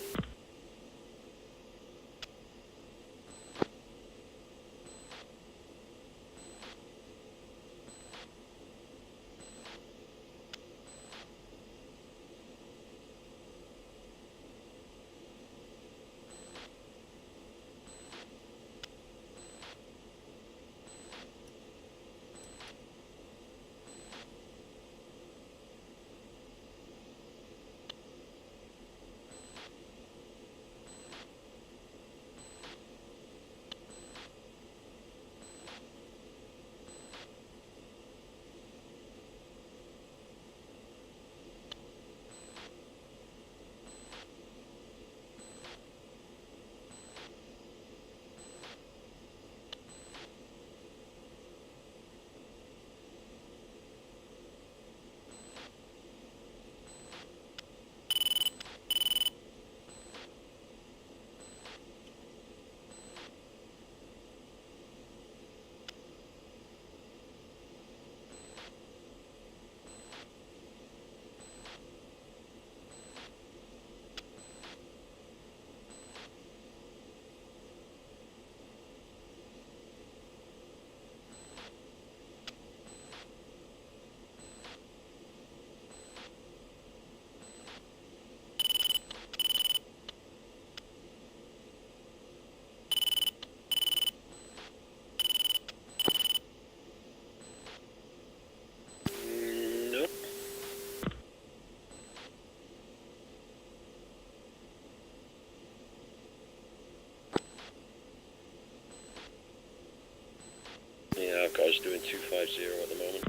Tower's doing 250 at the moment.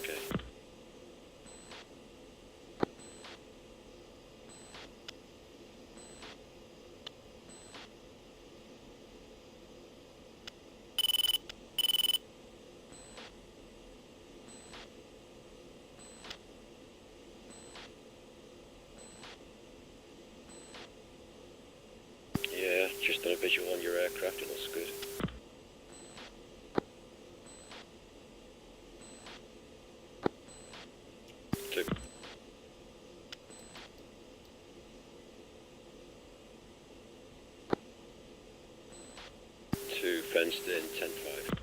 Okay. Yeah, just done a visual on your aircraft, it looks good. Two. Two fenced in, 10-5.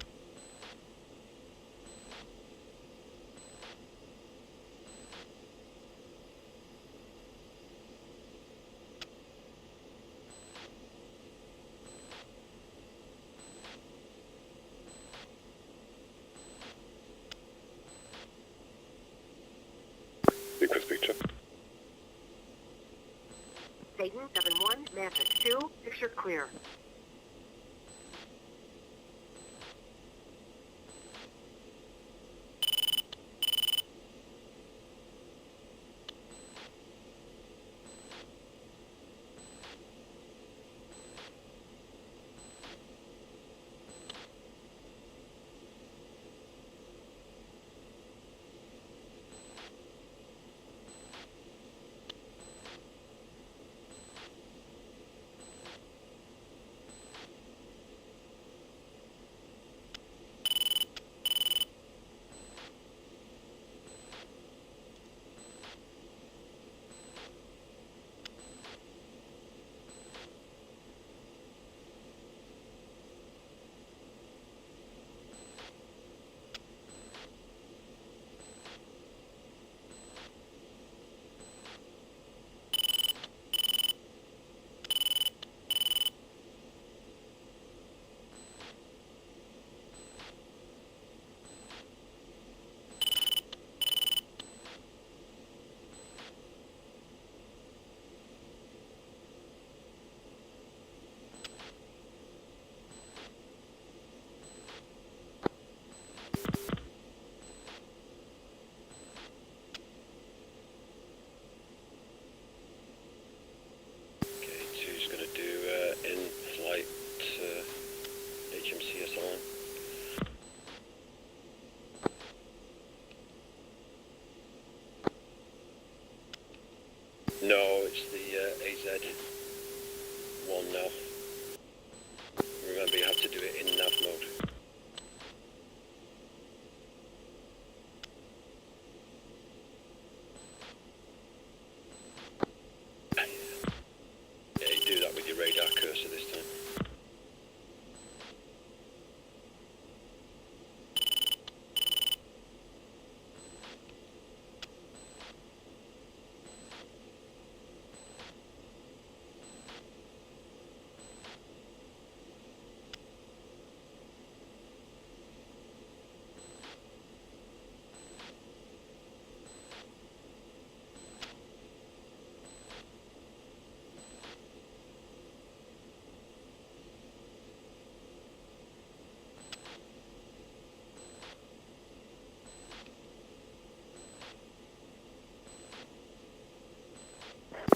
Request picture. Satan 7-1, Magic 2, picture clear. Okay, two's gonna do in-flight HMCS on. No, it's the AZ-1 now. Remember, you have to do it in nav mode. Yeah, you do that with your radar cursor this time.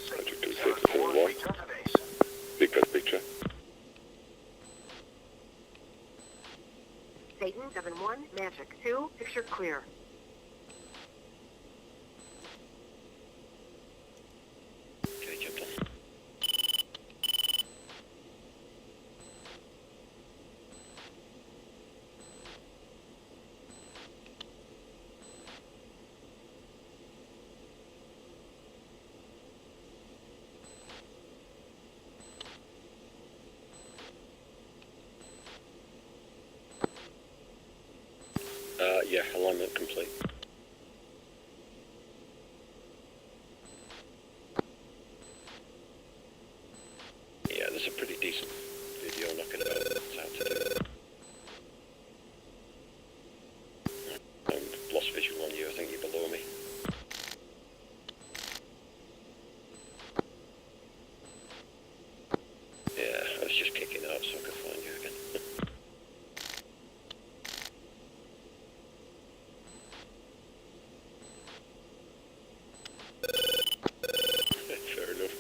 Project 2671. Request picture. Satan 7-1, Magic 2, picture clear. Okay, jumped on. Yeah, alignment complete. Yeah, there's a pretty decent video knocking about how to do it. I've lost visual on you, I think you're below me. just kicking out so I can find you again. Fair enough.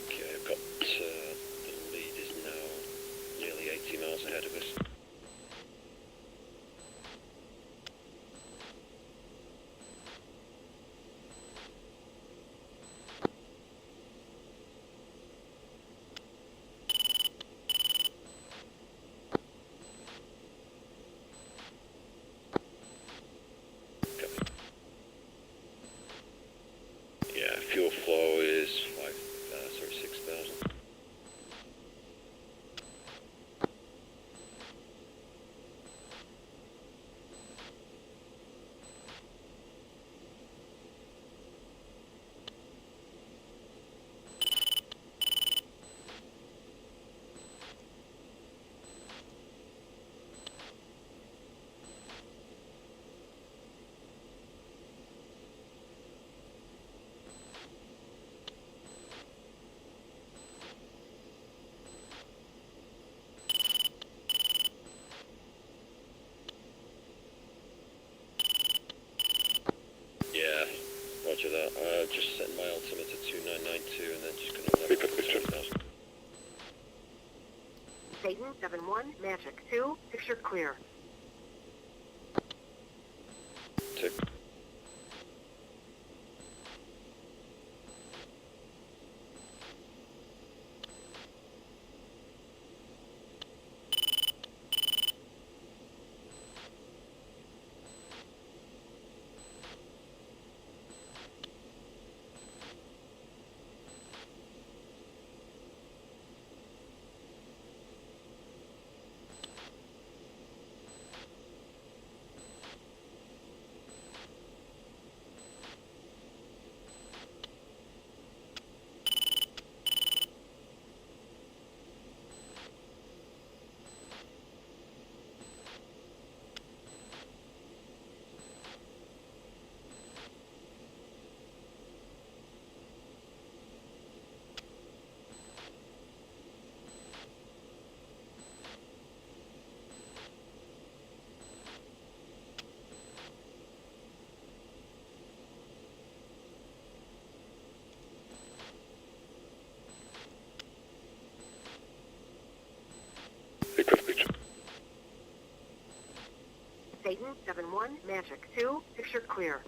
Okay, I've got the lead is now nearly 80 miles ahead of us. Copy. Yeah, fuel flow is 6,000. Yeah, roger that. Just set my altimeter to 2992 and then just gonna level up to 7,000. Satan 7-1, Magic 2, picture clear. Two. Satan 7-1, Magic 2, picture clear.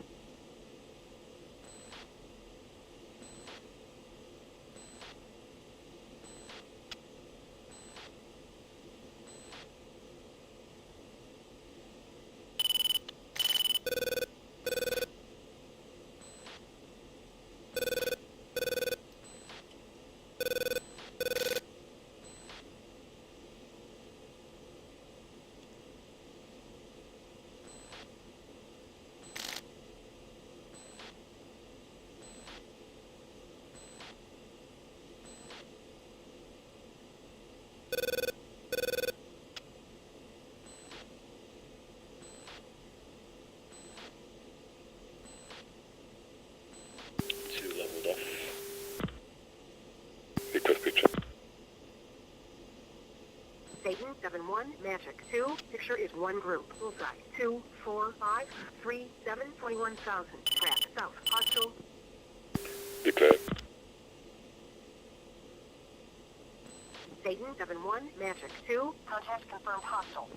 Two leveled off. Satan 7-1, Magic 2, picture is one group. Bullseye 2, 4, 5, 3, 7, 21,000. Track south, hostile. Declared. Satan 7-1, Magic 2, contact confirmed hostile.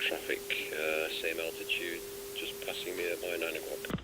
traffic, same altitude, just passing me at my 9 o'clock.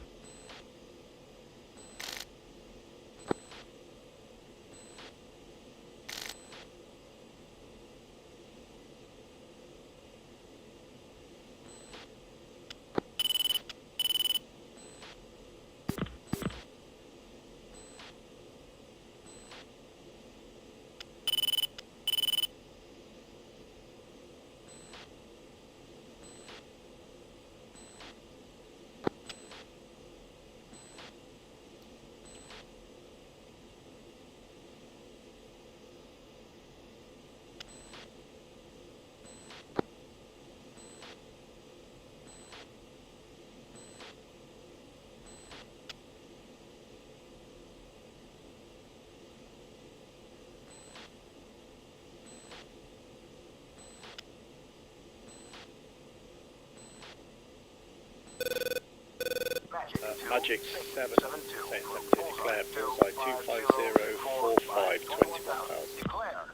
Magic 7, St. Empty, declared bullseye 25045, 21,000. Declare.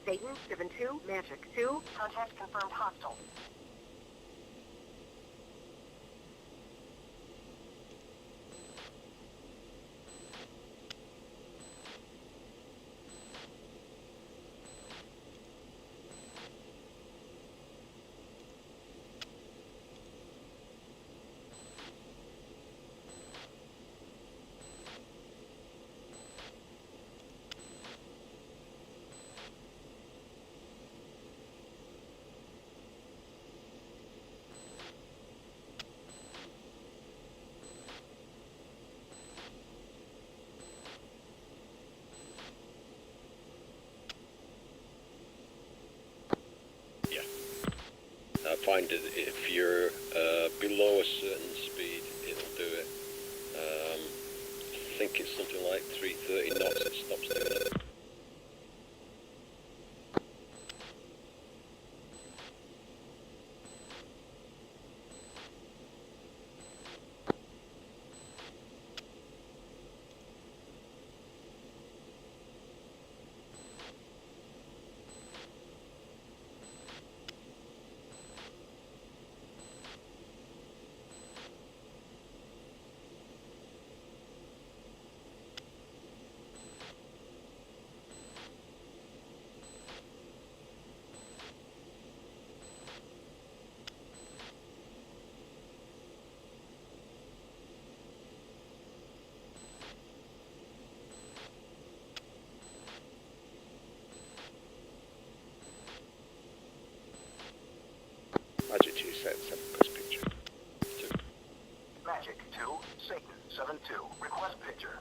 Satan, 7-2, Magic 2, contact confirmed hostile. I find that if you're below a certain speed, it'll do it. I think it's something like 330 knots it stops doing it. Magic 2, set 7, press picture. 2. Magic 2, Satan 7-2. Request picture.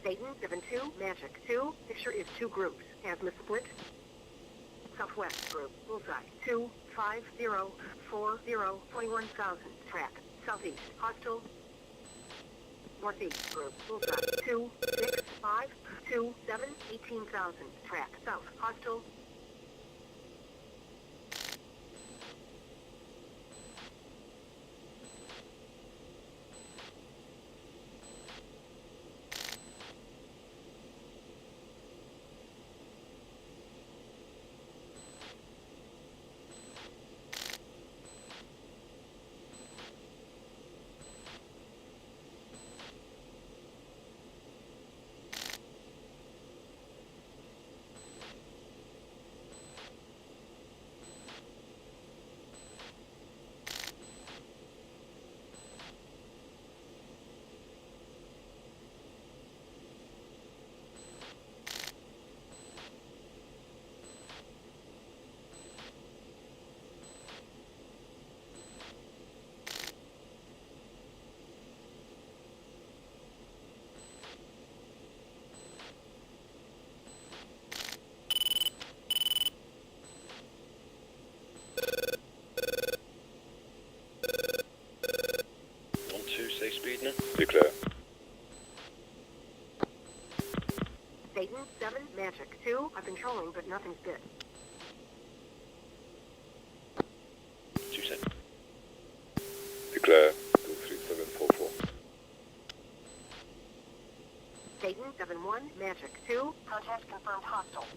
Satan, 7-2, Magic 2, picture is 2 groups. Asthma split. Southwest group, bullseye, 2, 5, 0, 4, 0, 21,000, track. Southeast, hostile. Northeast group, bullseye, 2, 6, 5, 2, 7, 18,000, track. South, hostile. Say speed now. Declare. Satan, 7, Magic 2, I've been trolling, but nothing's bit. 2 cents. Declare 23744. Satan, 7-1, Magic 2, contact confirmed hostile.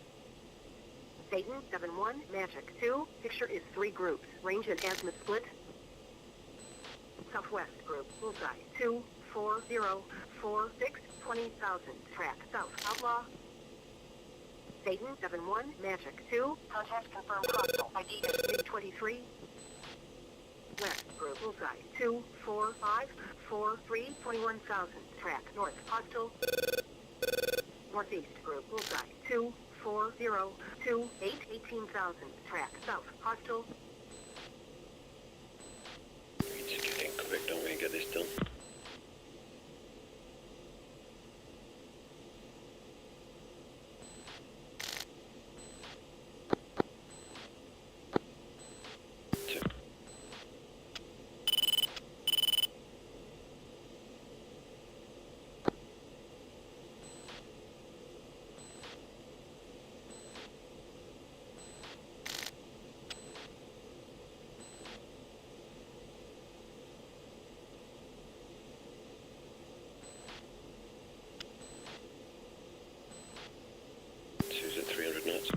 Satan 7-1, Magic 2. Picture is 3 groups. Range and azimuth split. Southwest group. Bullseye 2, 4, 0, 4, 6, 20,000. Track south. Outlaw. Satan 7-1, Magic 2. Contact confirmed hostile. ID is MiG-23. West group. Bullseye 2, 4, 5, 4, 3, 21,000. Track north. Hostile. Northeast group. Bullseye 2, 4, 0, 2, 8, 18,000. Track south. Hostile. We need to get in quick, don't we, and get this done. Two's at 300 knots.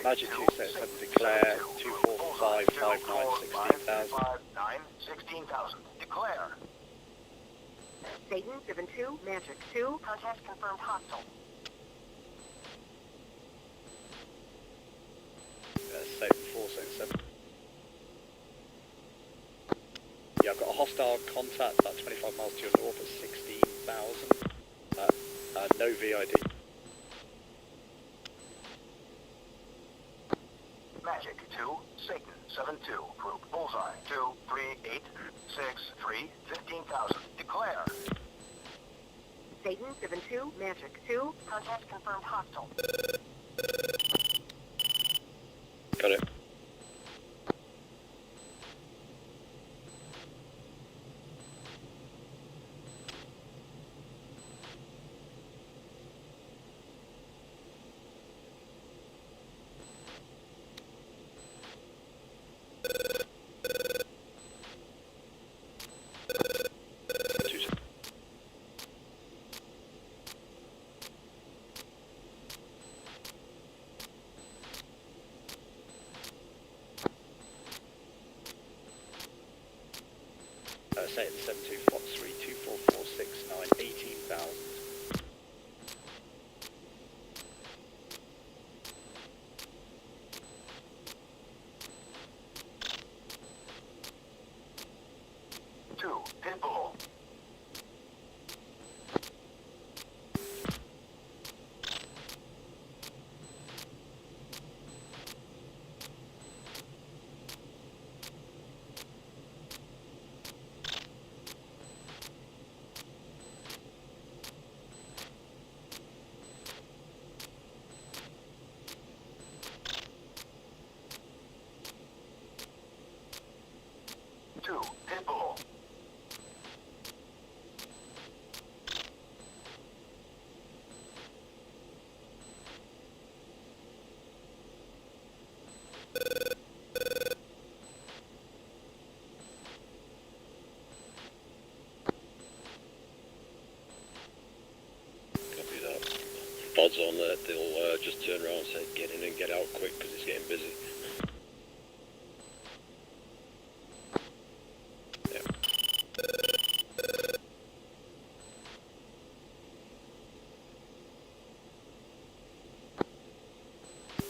Magic 2 sets up declare 24559 16,000. Declare. Satan 7-2, Magic 2. Contact confirmed hostile. Satan 4, Satan 7. Yeah, I've got a hostile contact about 25 miles to your north at 16,000. No VID. Magic 2, Satan 7-2, group bullseye 2, 3, 8, 6, 3, 15,000. Declare. Satan 7-2, Magic 2. Contact confirmed hostile. Got it. Satan 7-2, Fox 3, 24469, 18,000. Two, pinball. Two, pinball. Copy that. Odds on that they'll just turn around and say get in and get out quick because it's getting busy. Yeah.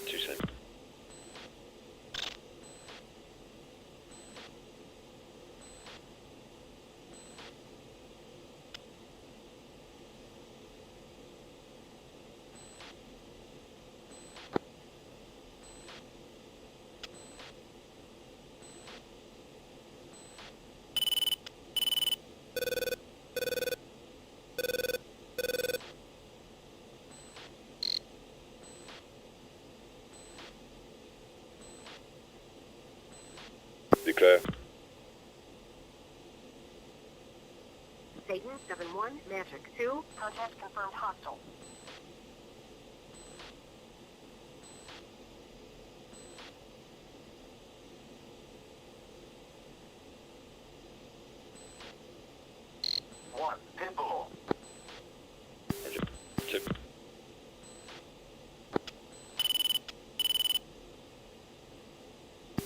Two cents. Satan 7-1, Magic 2. Contact confirmed hostile. One, pinball. Two.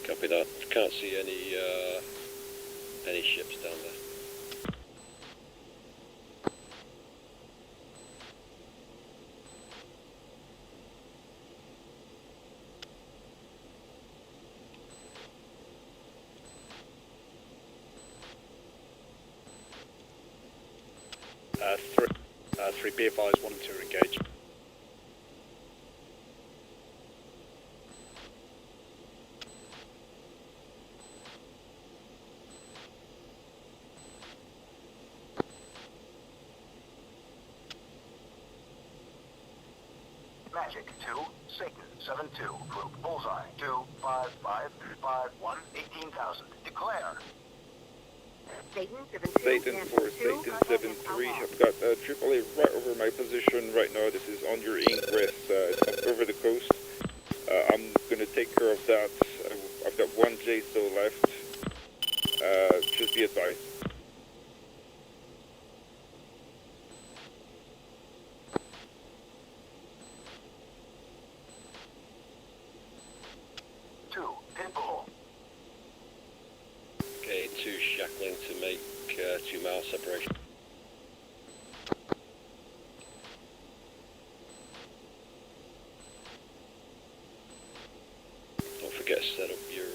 Copy that. Can't see any ships down there. Three, be advised, 1 and 2 are engaged. Magic 2, Satan 7-2, group bullseye 2, 5, 5, 5, 1, 18,000. Declare. Satan 7-2, Satan 4, Satan 7-3. I've got AAA right over my position right now. This is on your ingress. It's up over the coast. I'm going to take care of that. I've got one JSO left. Just be advised. Two, pinball. Okay, 2 shackling to make 2 mile separation. Don't forget to set up your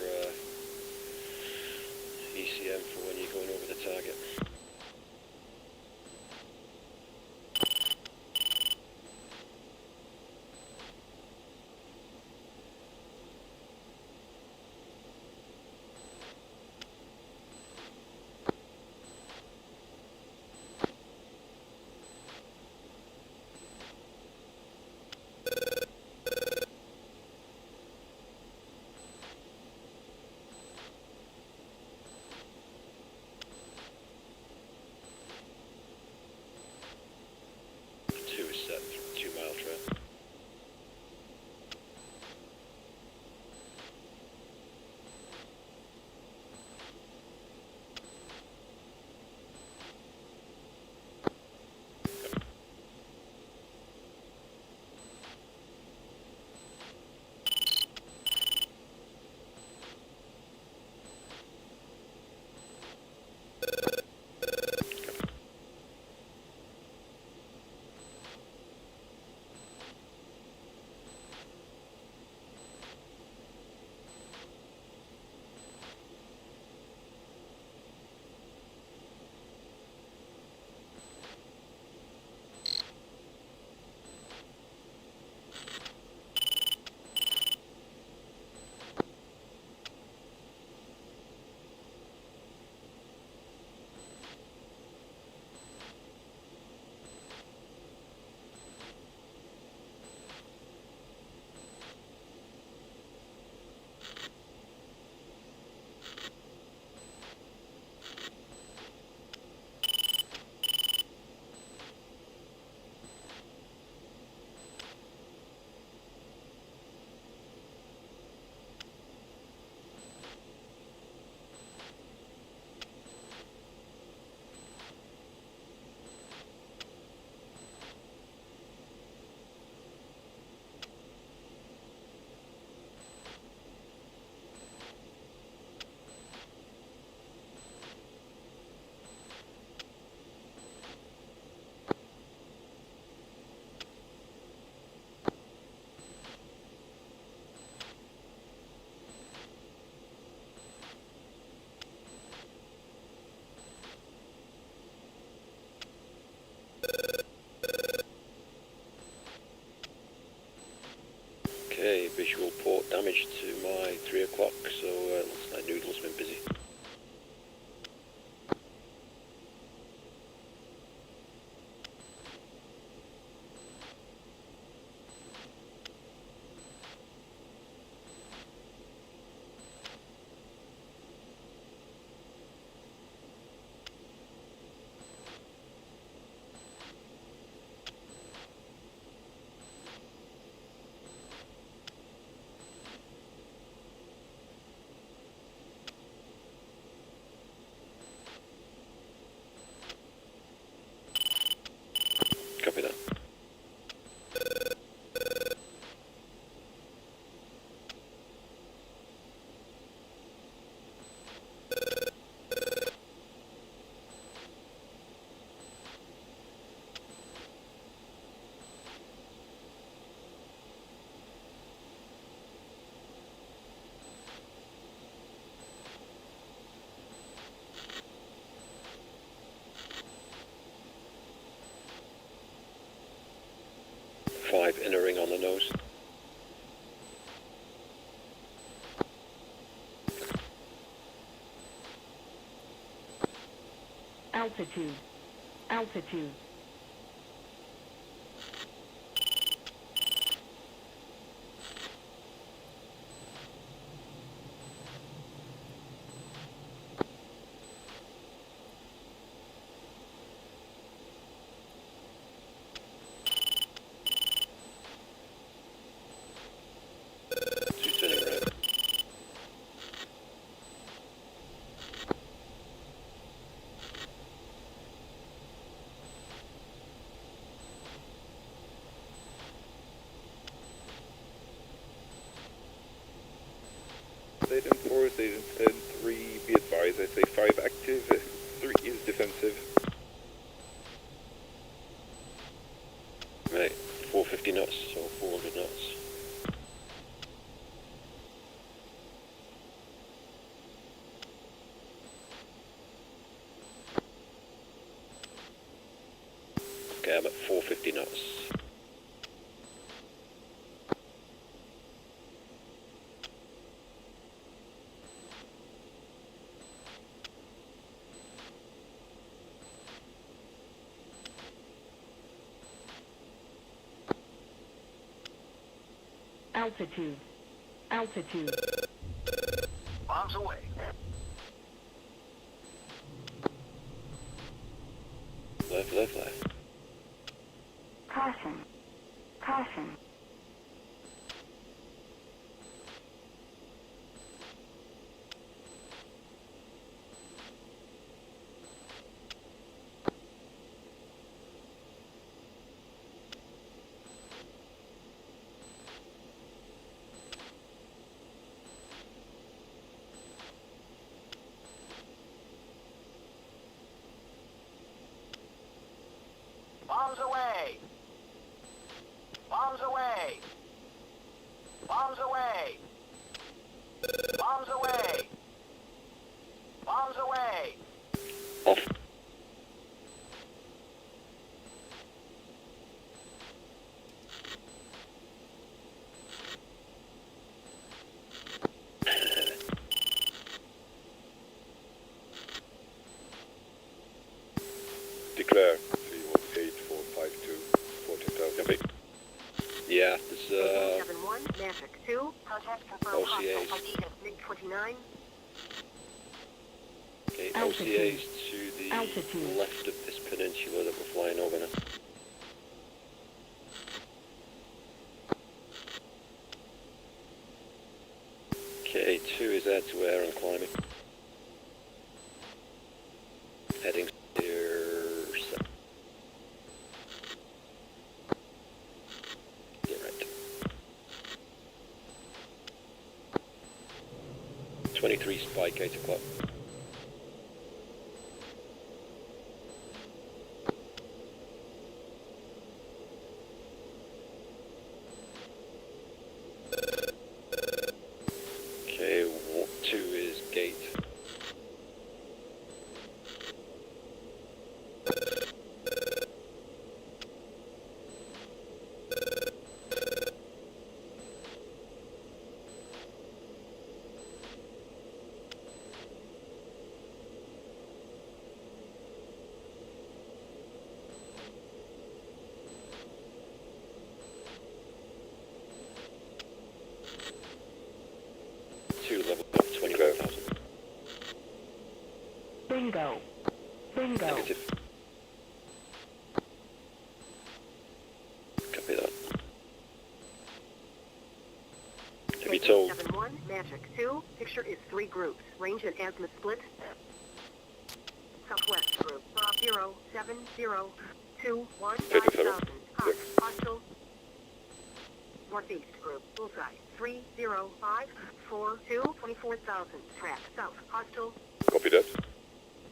ECM for when you're going over the target. Set 2 mile trail. Okay, visual port damage to my 3 o'clock, so looks like Noodle's been busy. Altitude. Altitude. Satan 4, Satan 10, 3, be advised, I say 5 active, 3 is defensive. Right, 450 knots, so 400 knots. Okay, I'm at 450 knots. Altitude. Altitude. Bombs away. Left, left, left. Caution. Caution. Bombs away. Bombs away. Bombs away. Bombs away. Bombs away. Off. Declare 318452, 14,000 feet. Yeah, there's 71, Magic 2, contact confirmed OCAs. hostile ID at MiG-29. Okay, Altitude. OCAs to the Altitude. left of this peninsula that we're flying over now. Okay, 2 is air to air and climbing. Heading here. Yeah, right. 23 spike, 8 o'clock. Okay, 2 is gate. Level up 25,000. Bingo. Bingo. Negative. Copy that. Have you told? 71, Magic 2. Picture is 3 groups. Range and azimuth split. Southwest group. 0, 7, 0, 2, 1, 5,000. Hostile. Northeast group. Bullseye. 3, 0, 5, 4, 2, 24,000. Track. South. Hostile. Copy that.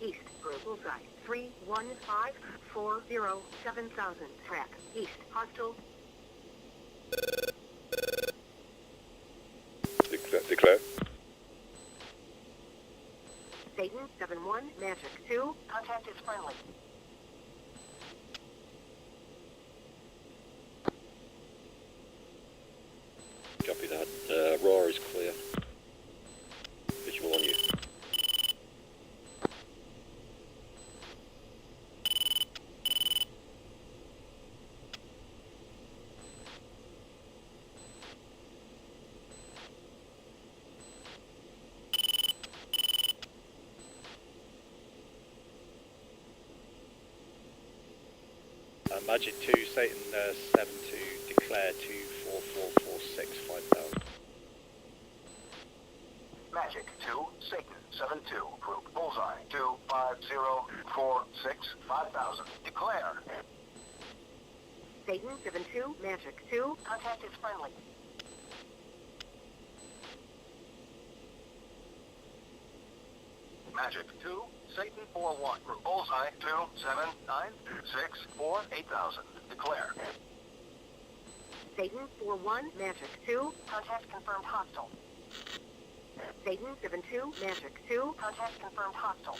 East group. Bullseye. 3, 1, 5, 4, 0, 7,000. Track. East. Hostile. Declare. Satan. 7-1. Magic 2. Contact is friendly. Copy that. Roar is clear. Visual on you. Magic 2, Satan 7-2, declare 24446, 5000. Magic 2, Satan 7-2, group bullseye 25046, 5000. Declare. Satan 7-2, Magic 2. Contact is friendly. Magic 2, Satan 4-1, group bullseye 27964, 8000. Declare. Satan 4-1, Magic 2. Contact confirmed hostile. Satan 7-2, Magic 2. Contact confirmed hostile.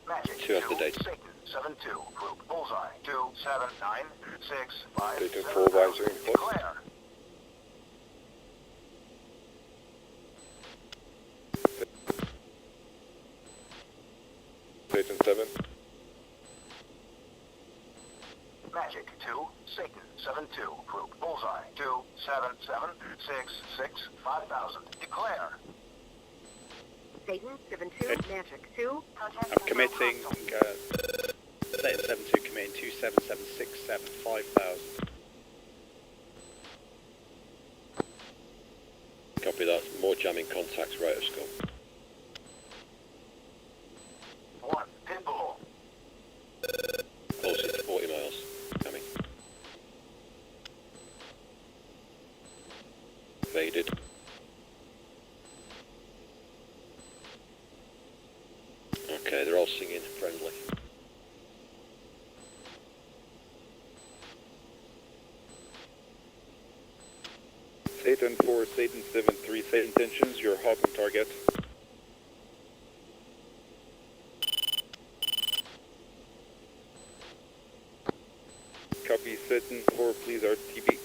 Magic 2 after date. Satan 7-2, group bullseye 27965. Satan 4 visor in course. Declare. Satan 7. Magic 2, Satan 7-2, group bullseye 27766, 5000. Declare. Satan 7-2, Magic 2. Contact I'm committing, Satan 7-2, committing 27767, 5000. Copy that. More jamming contacts right of scope. 1, pinball. Closest to 40 miles. Coming. Evaded. Okay, they're all singing friendly. Satan 4, Satan 7-3, set intentions, you're hot on target. Copy, Satan 4, please RTB.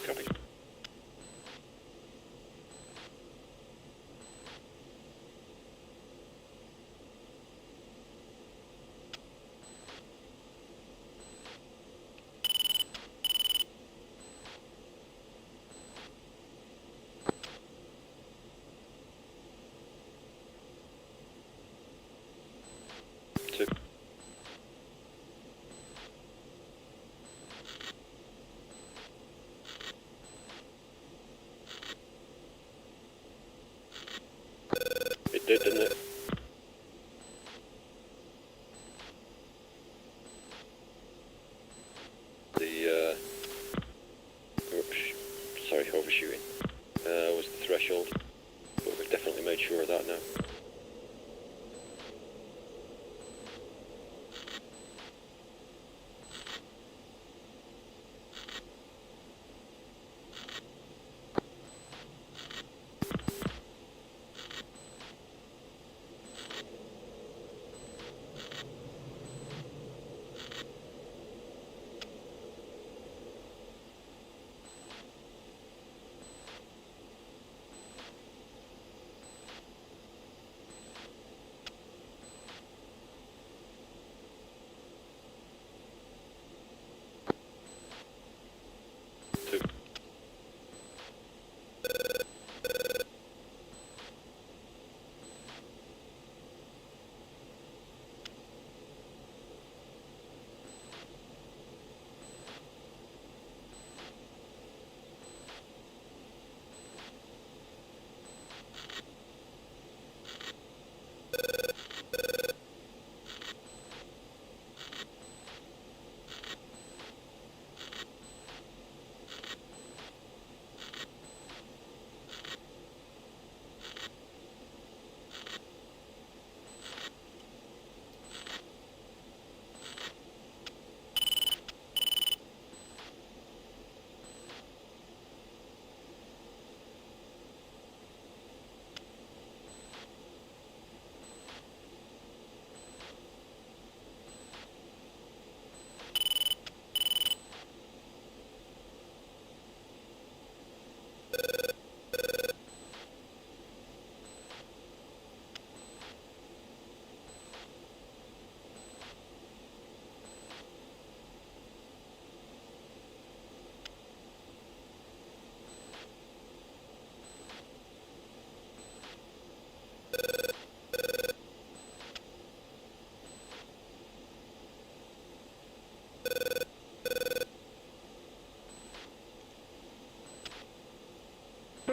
Copy. Two. It did, didn't it? The, oops, sorry, overshooting. Was the threshold, but we've definitely made sure of that now.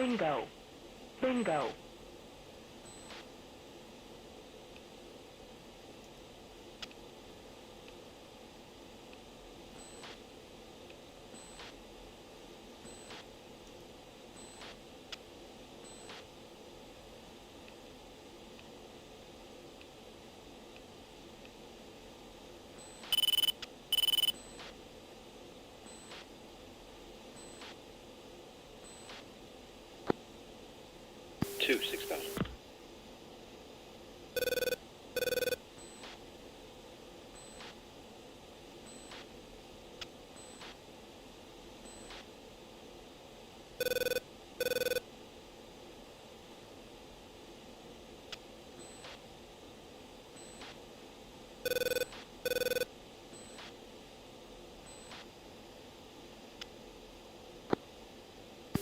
Bingo. Bingo. Two 6,000.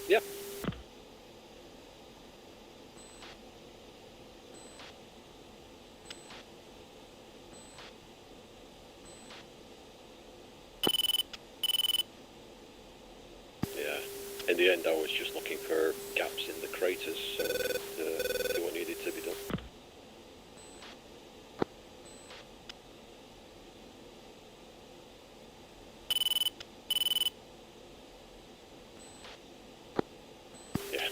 Yep. Yeah. In the end, I was just looking for gaps in the craters, so do what needed to be done. Yeah.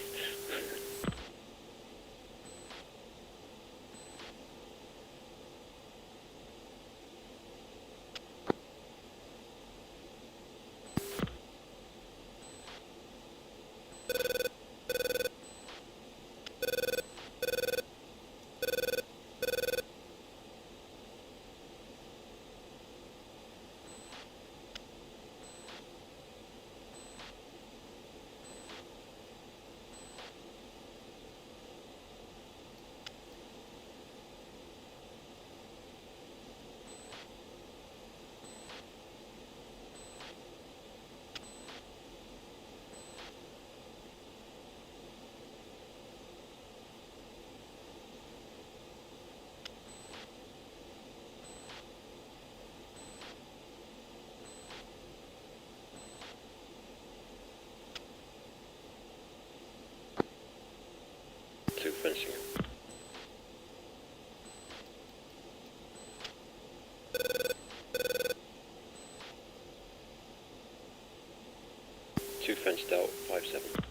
Two fencing. Two fenced out, 5-7.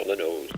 on the nose.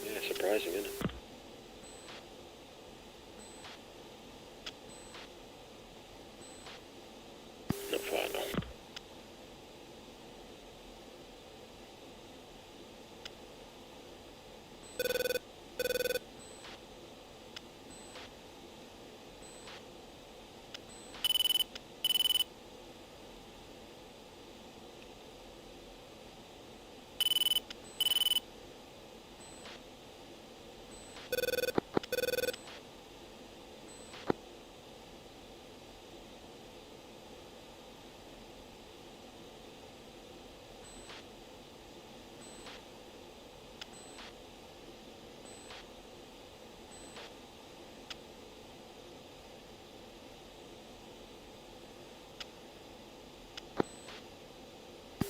Yeah, surprising, isn't it? Not far, no.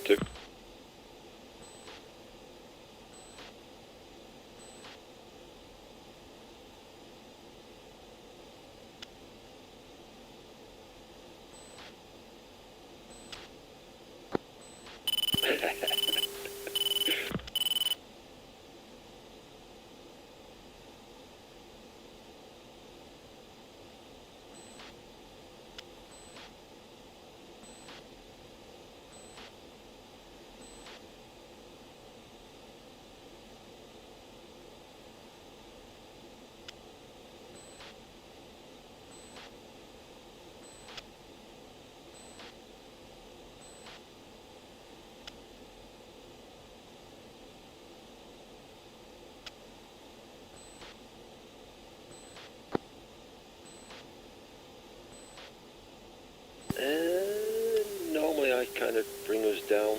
Two. Normally I kind of bring us down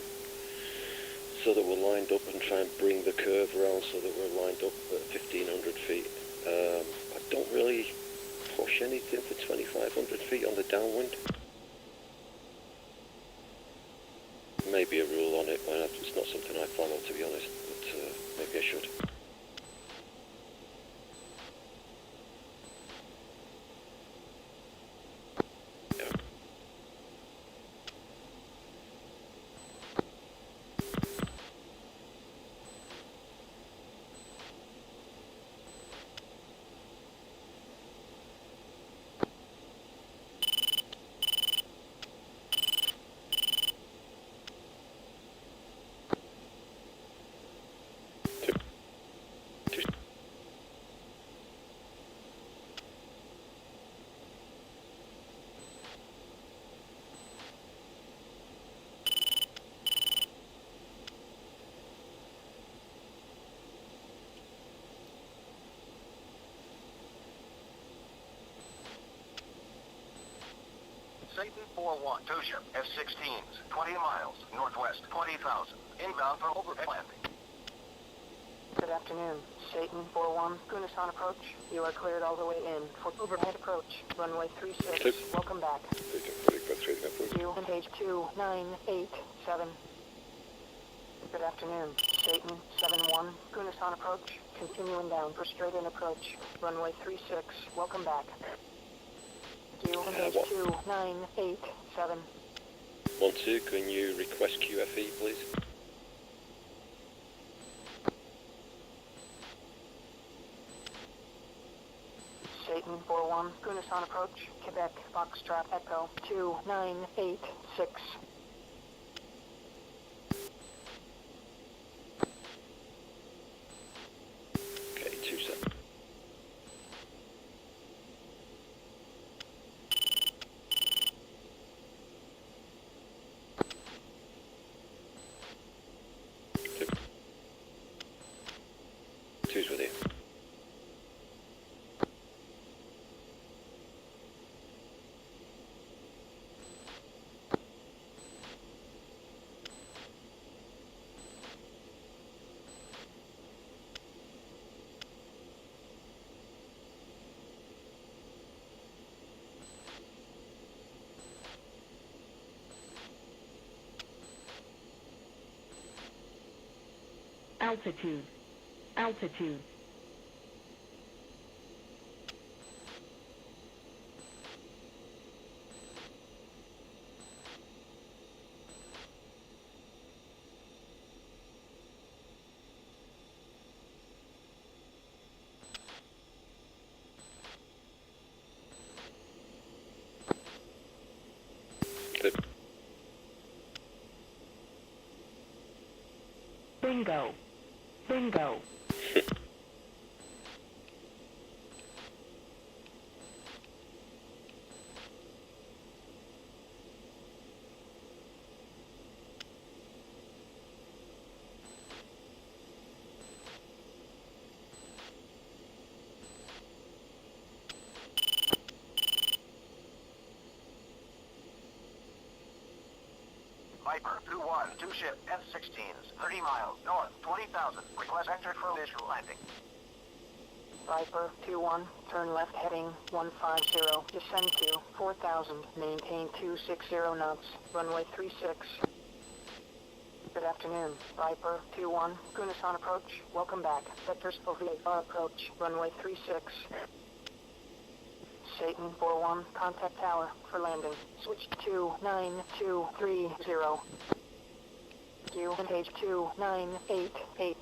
so that we're lined up and try and bring the curve around so that we're lined up at 1500 feet. I don't really push anything for 2500 feet on the downwind. Maybe a rule on it, but it's not something I follow, to be honest, but maybe I should. Satan 4-1, two-ship, F-16s, 20 miles, northwest, 20,000, inbound for over Atlantic. For that. afternoon. Satan 4-1, Kunis on approach. You are cleared all the way in for overhead approach. Runway 36. Clip. Welcome back. Satan 4, request rating approach. You and page 2987. Good afternoon. Satan 7-1, Kunis on approach. Continuing down for straight in approach. Runway 36. Welcome back. You and page 2987. 1-2, can you request QFE, please? Satan 4-1, Kunis on approach. Quebec, Foxtrot, Echo 2986. Okay, 2-7. Two's with you. Altitude. Altitude. Clip. Bingo. Bingo. Viper 2-1, two ship F-16s, 30 miles north, 20,000. Request entered for initial landing. Viper 2-1, turn left heading 150, descend to 4,000, maintain 260 knots, runway 36. Good afternoon, Viper 2-1, Kunis on approach, welcome back, vectors for VFR approach, runway 36. Satan 4-1, contact tower for landing, switch 29230. You and page 2988.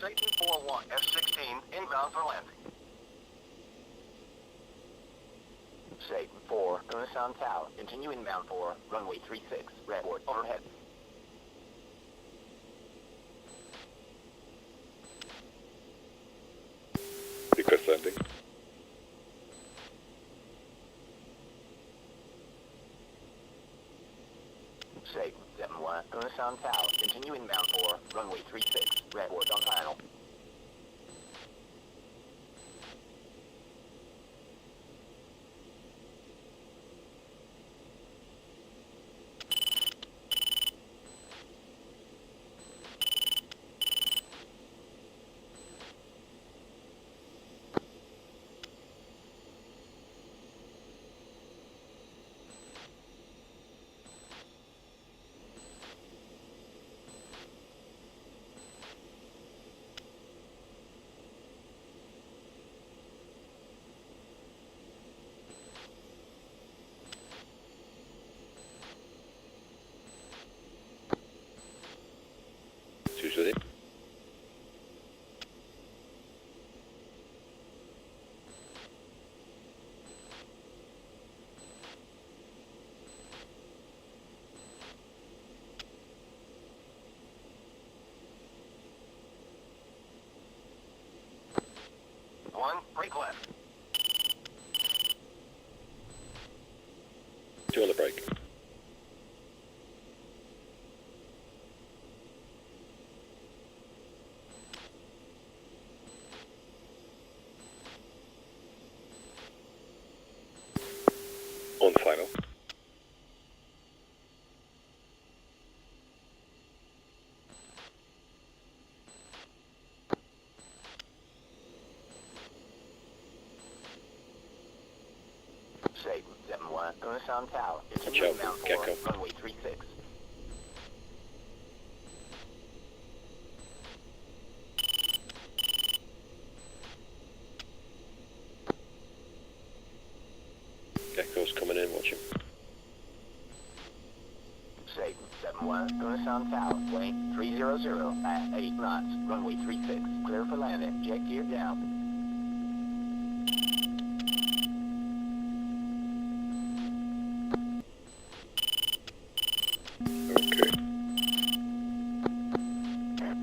Satan 4-1, F-16, inbound for landing. Satan 4, Kunis on Tau, continue inbound for runway 36, redboard overhead. Request landing. Satan 7-1, Kunis on Tau, continue inbound for runway 36, redboard on final. Two's with you. One, break left. 2 on the break. Satan 7-1, going to Sound Tower. Watch Continue out inbound for for Gecko. runway 36. Gecko's coming in, watch him. Satan 7-1, going to Sound Tower. Plane 300 at 8 knots, runway 36. Clear for landing. Jet gear down. Okay.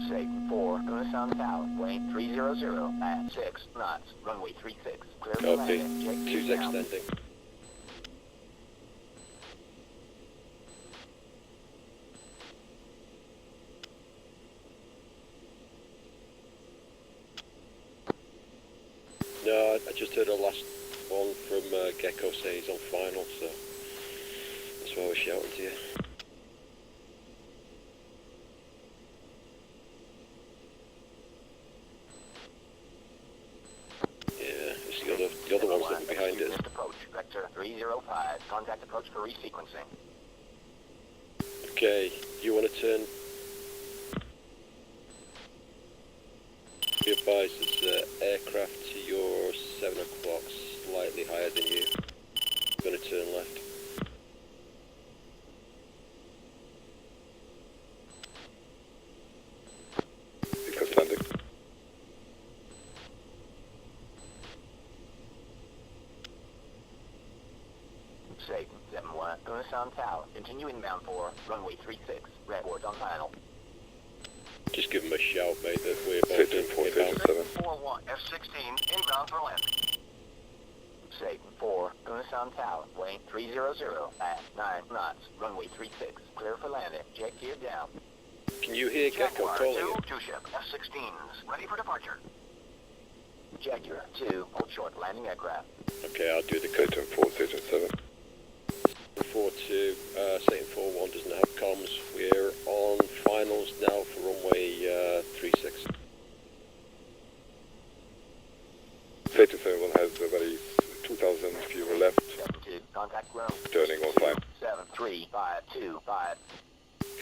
Satan 4, going to Sound Tower. Plane 300 at 6 knots, runway 36. Clear for Copy. landing. Jet gear Two's down. extending. No, I just heard a last one from Gecko say he's on final, so that's why I was shouting to you. Yeah, it's the other ones that were behind it. Missed approach, vector 305. Contact approach for resequencing. Okay, you want to turn? Be advised, there's aircraft to your 7 o'clock, slightly higher than you. Going to turn left. Because landing. Satan 7-1, going to Sound Tower. Continue inbound for runway 36. Red board on final. Just give him a shout, mate, that we're about Satan to 4, inbound. Satan 7. 4-1, F-16, inbound for landing. Satan 4, going to Sound Tower. Plane 300 at 9 knots, runway 36. Clear for landing. Jet gear down. Can you hear Gecko Jaguar calling 2, you? 2-ship, F-16s, ready for departure. Jaguar 2, hold short landing aircraft. Okay, I'll do the code. Satan 4, Satan 7. 4-2, Satan 4-1 doesn't have comms. We're on finals now for runway 36. Satan 7 has about 2,000 fewer left. 7-2, contact ground. Turning on 5. 7-3, 5-2, 5.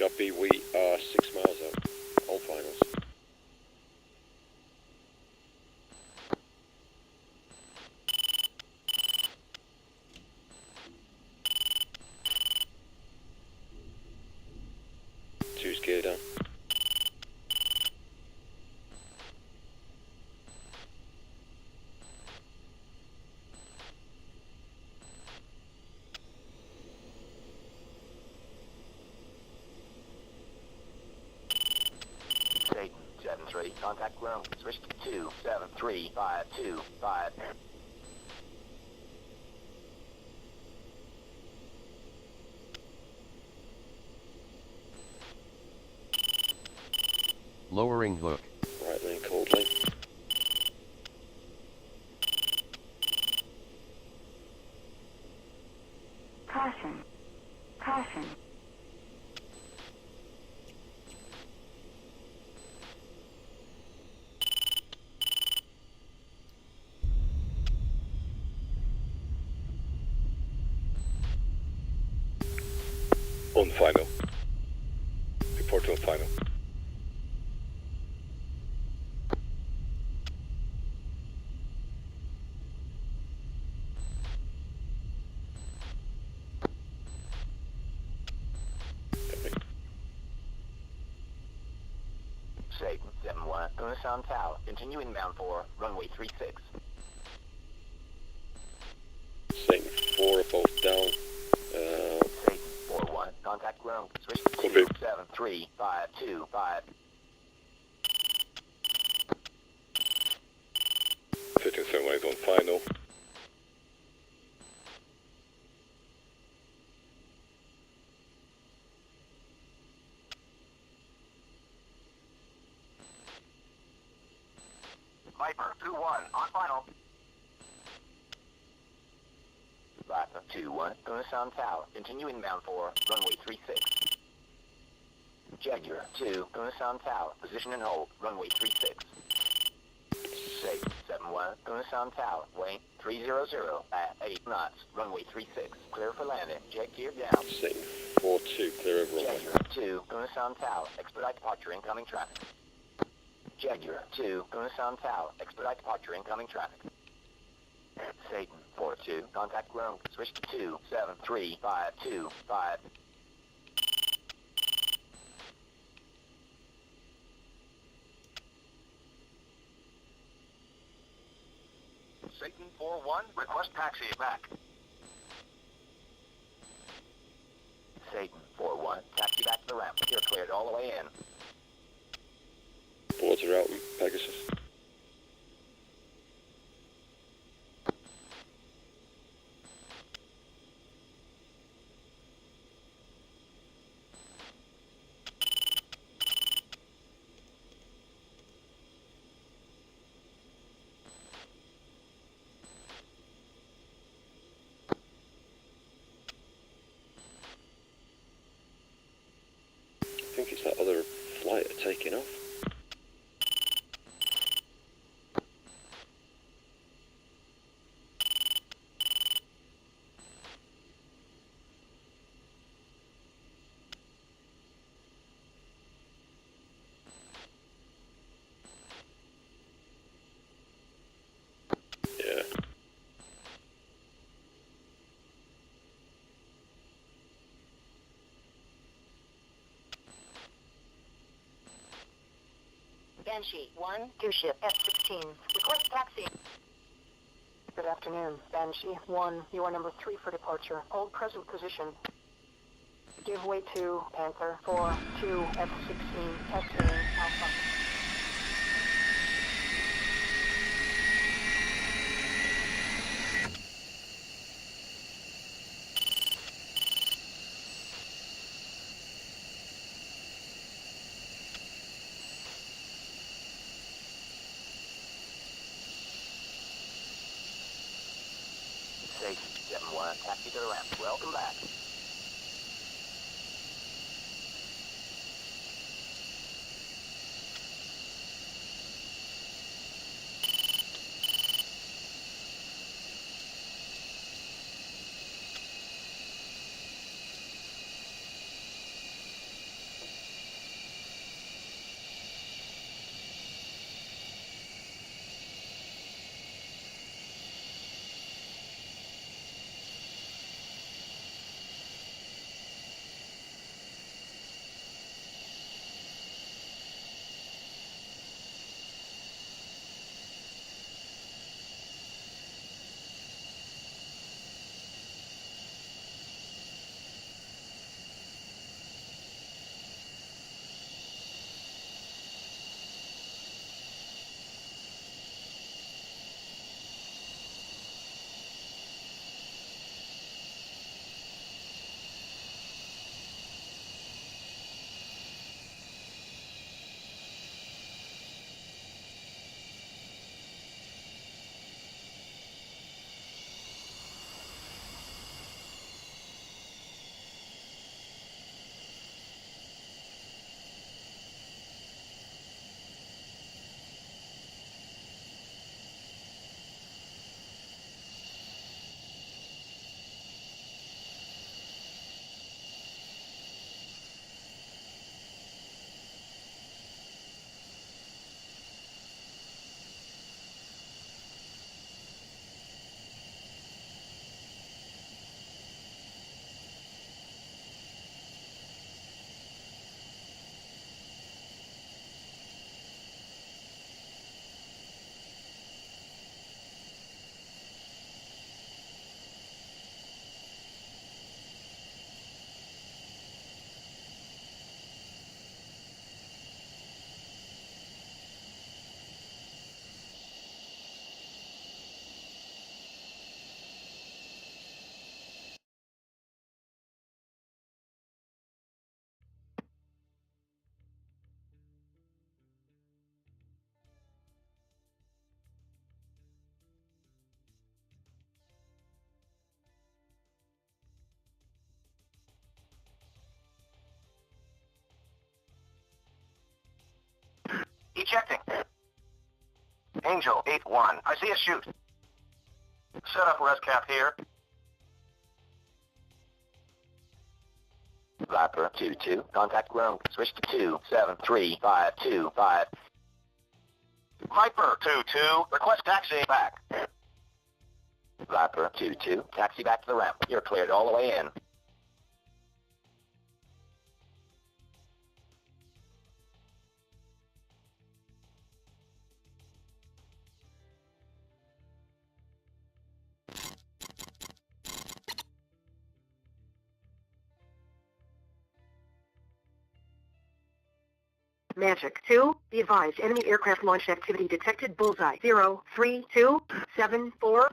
Copy, we are 6 miles out on finals. Two's gear down. Satan 7-3, contact ground. Switch to 2, 7-3, 5-2, 5. Lowering hook. Right lane, cold lane. Caution. Caution. On final. Report on final. Satan 7-1, going to Sound Tower. Continue inbound for runway 36. Satan 4 are both down. Satan 4-1, contact ground. Switch to 2, 7-3, 5-2, 5. Satan 7 is on final. Viper 2-1, on final. Viper 2-1, going to Sound Tower. Continue inbound for runway 36. Jaguar 2, going to Sound Tower. Position and hold, runway 36. Satan 71, Kunasan Tower, weight 300 at 8 knots, runway 36, clear for landing, jet gear down. Satan 42, clear over runway. Jet gear 2, Kunasan Tower, expedite departure, incoming traffic. Jet gear 2, Kunasan Tower, expedite departure, incoming traffic. Satan 42, contact ground, switch to 27325. Satan 41, request taxi back. Satan 41, taxi back to the ramp. You're cleared all the way in. Boards are out with Pegasus. I think it's that other flight taking off. Yeah. Banshee 1, 2 ship F-16. Request taxi. Good afternoon, Banshee 1. You are number 3 for departure. Hold present position. Give way to Panther 4, 2, F-16, taxiing Alpha. Satan 71, taxi to the ramp. Welcome back. Ejecting. Angel 8-1. I see a shoot. Set up ResCap here. Viper 2-2. Contact ground. Switch to 2-7-3-5-2-5. Viper 2-2. Request taxi back. Viper 2-2. Taxi back to the ramp. You're cleared all the way in. Magic 2. Be advised, enemy aircraft launch activity detected. Bullseye 03274.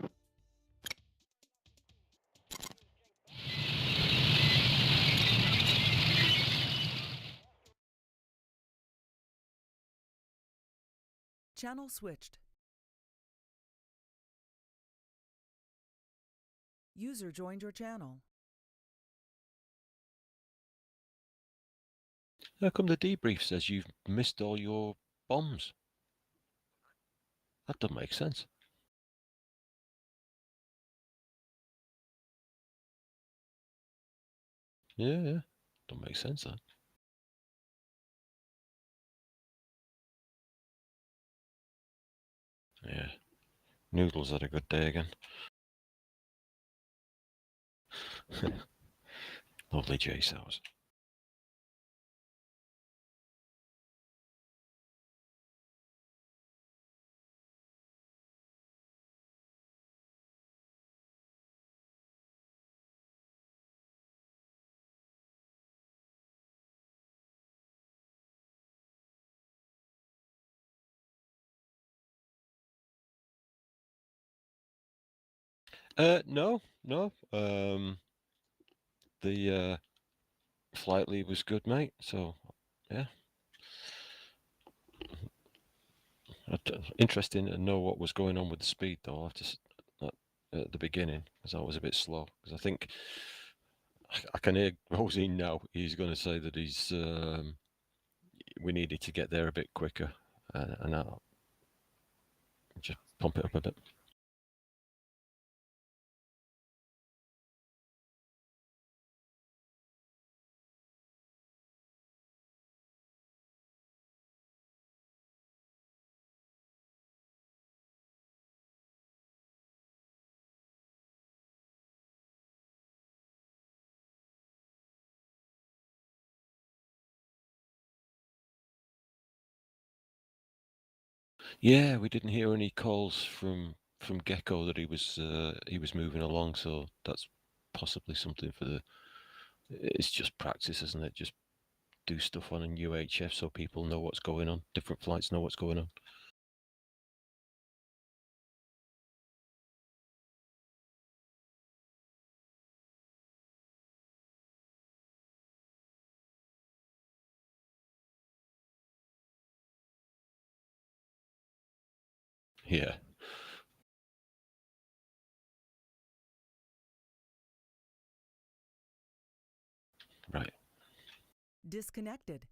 Channel switched. User joined your channel. How come the debrief says you've missed all your bombs? That doesn't make sense. Yeah. Don't make sense, that. Yeah. Noodles had a good day again. Lovely Jace hours. No. The flight lead was good, mate. So, yeah. Interesting to know what was going on with the speed, though. After at the beginning, because I was a bit slow. Because I think I can hear Rosie now. He's going to say that we needed to get there a bit quicker, and I'll just pump it up a bit. Yeah, we didn't hear any calls from Gecko that he was moving along, so that's possibly something for the. It's just practice, isn't it? Just do stuff on a UHF so people know what's going on. Different flights know what's going on. Yeah. Right. Disconnected.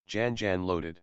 Jan loaded.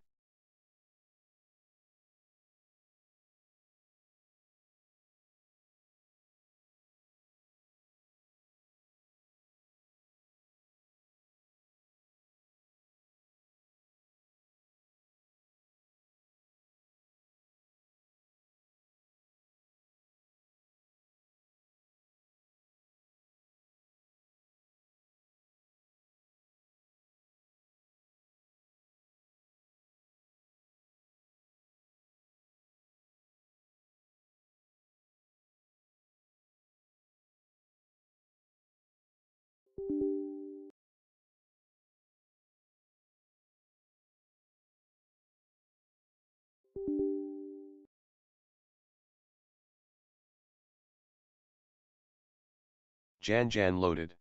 Jan loaded.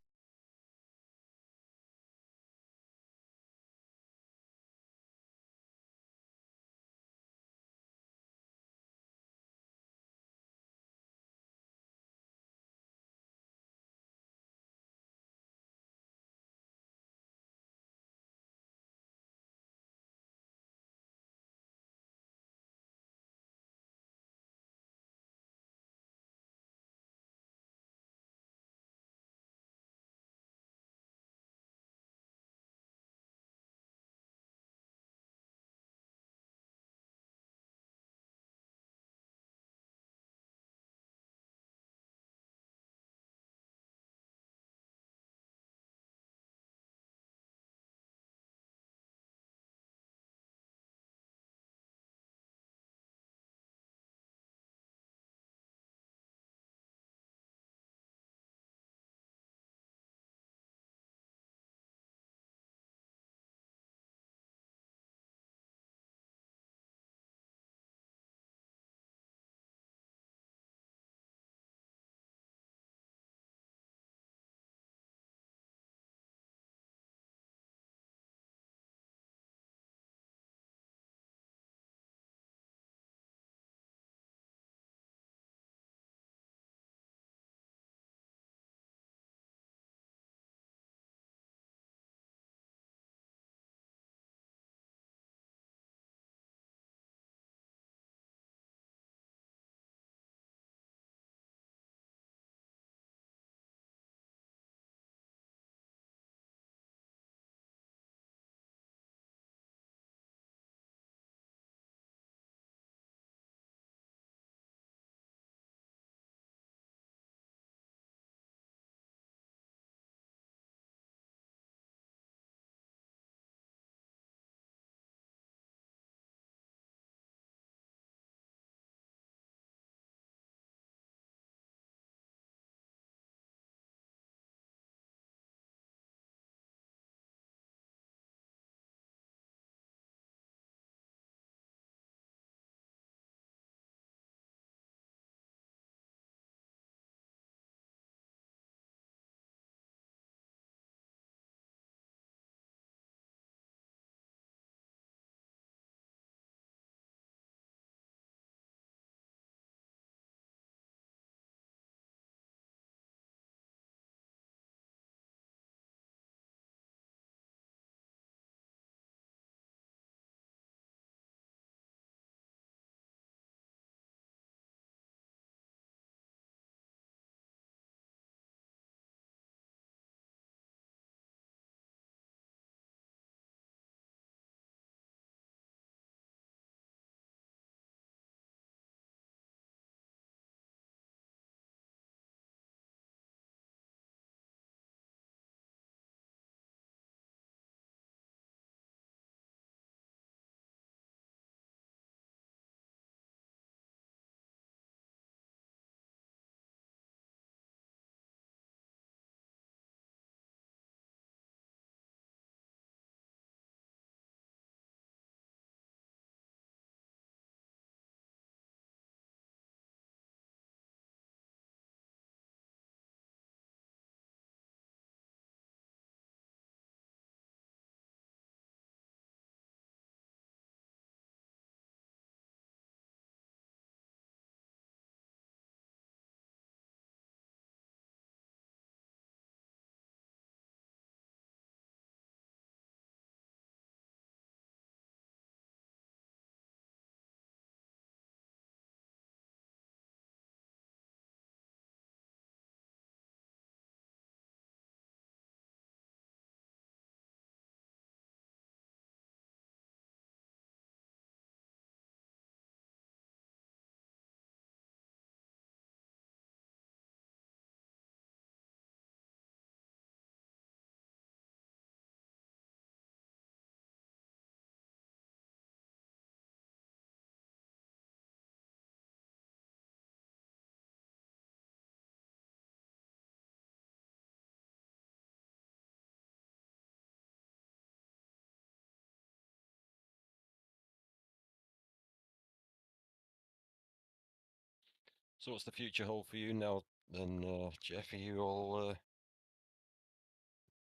So what's the future hold for you now then, Jeff? Are you all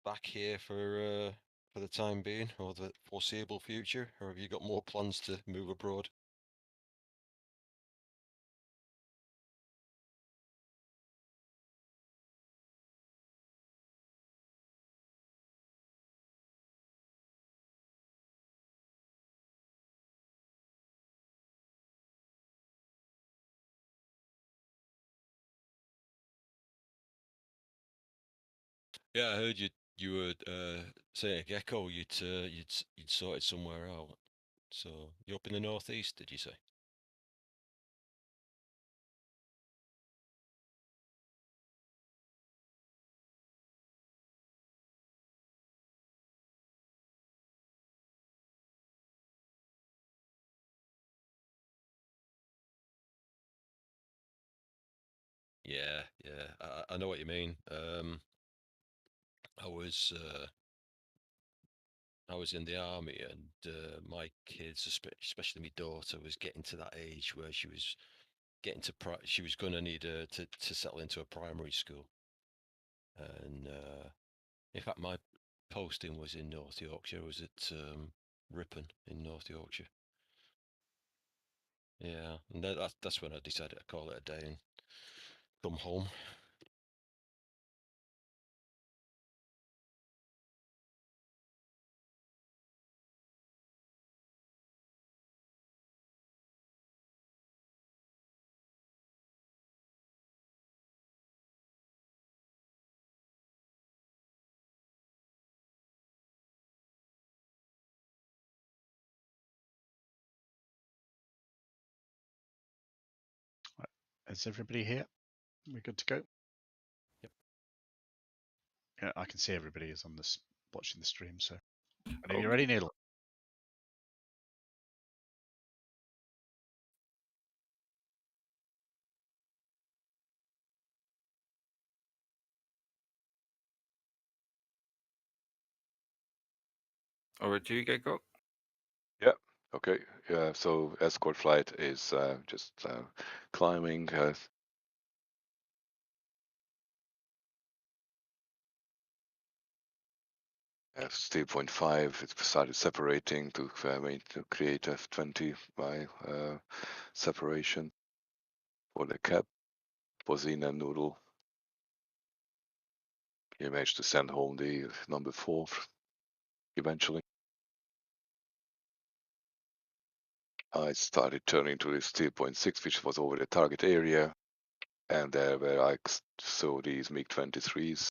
back here for the time being, or the foreseeable future, or have you got more plans to move abroad? Yeah, I heard you were saying at Gecko you'd sorted somewhere out. So you're up in the northeast, did you say? Yeah, yeah, I know what you mean. I was I was in the army, and my kids, especially my daughter, was getting to that age where she was getting to she was going to need to settle into a primary school, and in fact, my posting was in North Yorkshire. I was at Ripon in North Yorkshire. Yeah, and that's when I decided to call it a day and come home. Is everybody here? We're good to go? Yep. Yeah, I can see everybody is on this watching the stream, so whenever you're ready, Needle. Over to you, Gecko. Yeah. Okay. Yeah. So escort flight is just climbing. Still 0.5. It started separating to create F20 by separation for the cap. Bozine and Noodle. He managed to send home the number 4 eventually. I started turning to the steel 0.6, which was over the target area, and there where I saw these MiG-23s.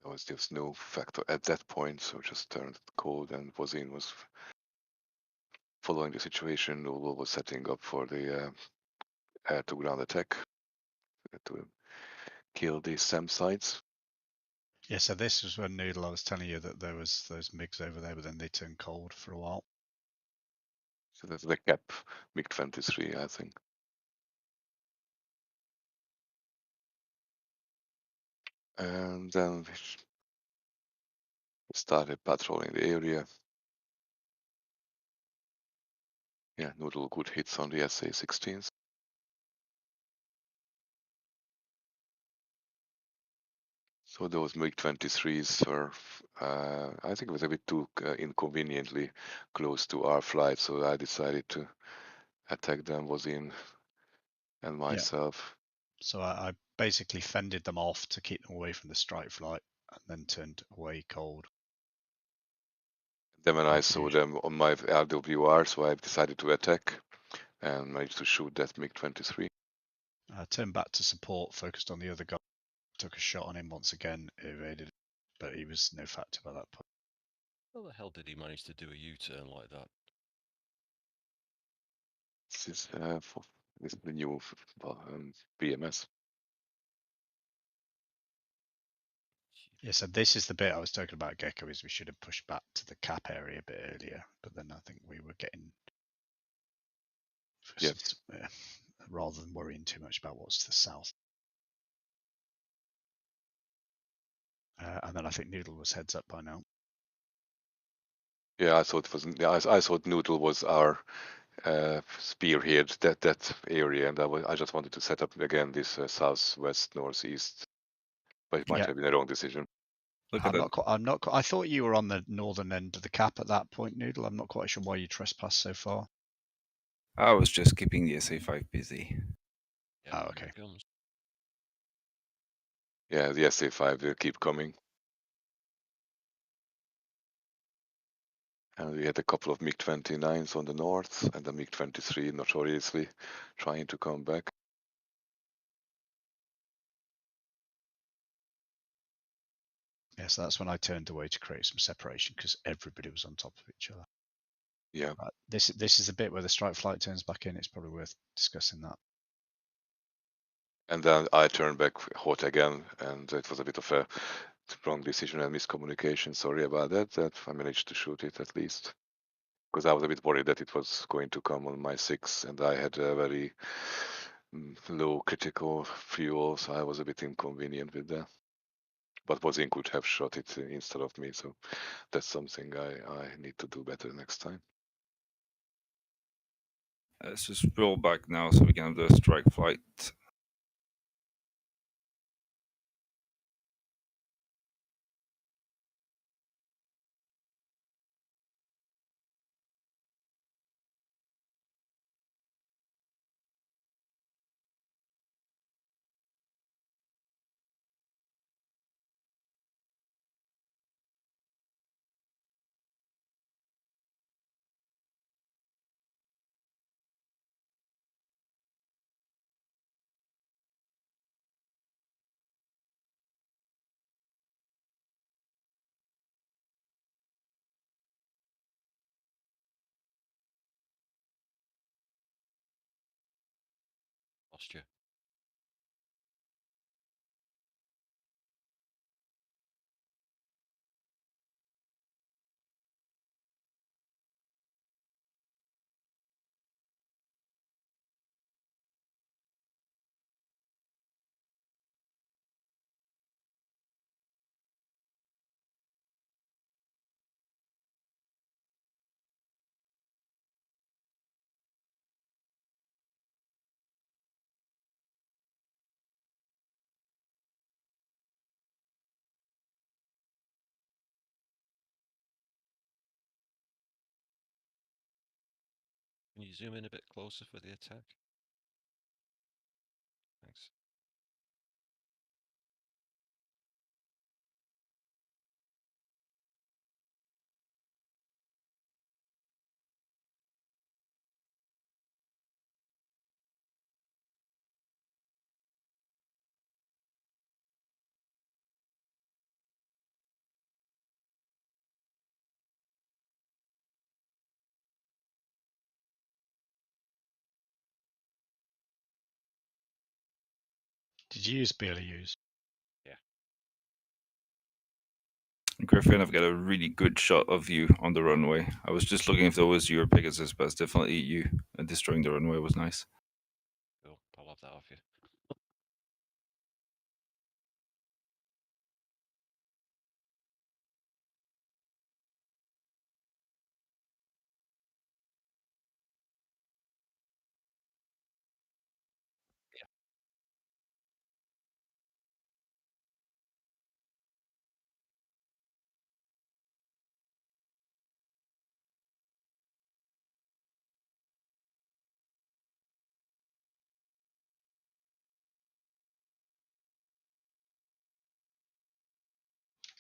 There was just no factor at that point, so just turned cold, and Bozine was following the situation. Noodle was setting up for the air-to-ground attack to kill the SAM sites. Yeah, so this was when Noodle, I was telling you that there was those MiGs over there, but then they turned cold for a while. So that's the cap MiG-23, I think. And then we started patrolling the area. Yeah, Noodle good hits on the SA-16s. So those MiG-23s were, I think it was a bit too inconveniently close to our flight, so I decided to attack them, Bozine and myself. Yeah. So I basically fended them off to keep them away from the strike flight, and then turned away cold. Then when I saw them on my RWR, so I decided to attack and managed to shoot that MiG-23. I turned back to support, focused on the other guy, took a shot on him once again, evaded, but he was no factor by that point. How the hell did he manage to do a U-turn like that? This is the new BMS. Yeah, so this is the bit I was talking about, Gecko, is we should have pushed back to the cap area a bit earlier, but then I think we were getting... rather than worrying too much about what's to the south. And then I think Noodle was heads up by now. Yeah, I thought it was. Yeah, I thought Noodle was our spearhead that area, and I just wanted to set up again this southwest northeast, but it might have been a wrong decision. Look at that. I'm not. I thought you were on the northern end of the cap at that point, Noodle. I'm not quite sure why you trespassed so far. I was just keeping the SA5 busy. Yeah, Oh, okay. Yeah, the SA5 will keep coming. And we had a couple of MiG-29s on the north, and the MiG-23 notoriously trying to come back. Yeah, so that's when I turned away to create some separation because everybody was on top of each other. Yeah. Right. This is the bit where the strike flight turns back in. It's probably worth discussing that. And then I turned back hot again, and it was a bit of a wrong decision and miscommunication. Sorry about that. That I managed to shoot it at least, because I was a bit worried that it was going to come on my 6, and I had a very low critical fuel, so I was a bit inconvenient with that. But Wozin could have shot it instead of me, so that's something I need to do better next time. Let's just roll back now so we can have the strike flight. Lost you. Can you zoom in a bit closer for the attack? Thanks. Did you use BLUs? Yeah. Griffin, I've got a really good shot of you on the runway. I was just looking if there was you or Pegasus, but it's definitely you. Destroying the runway was nice. Cool. I'll have that off you.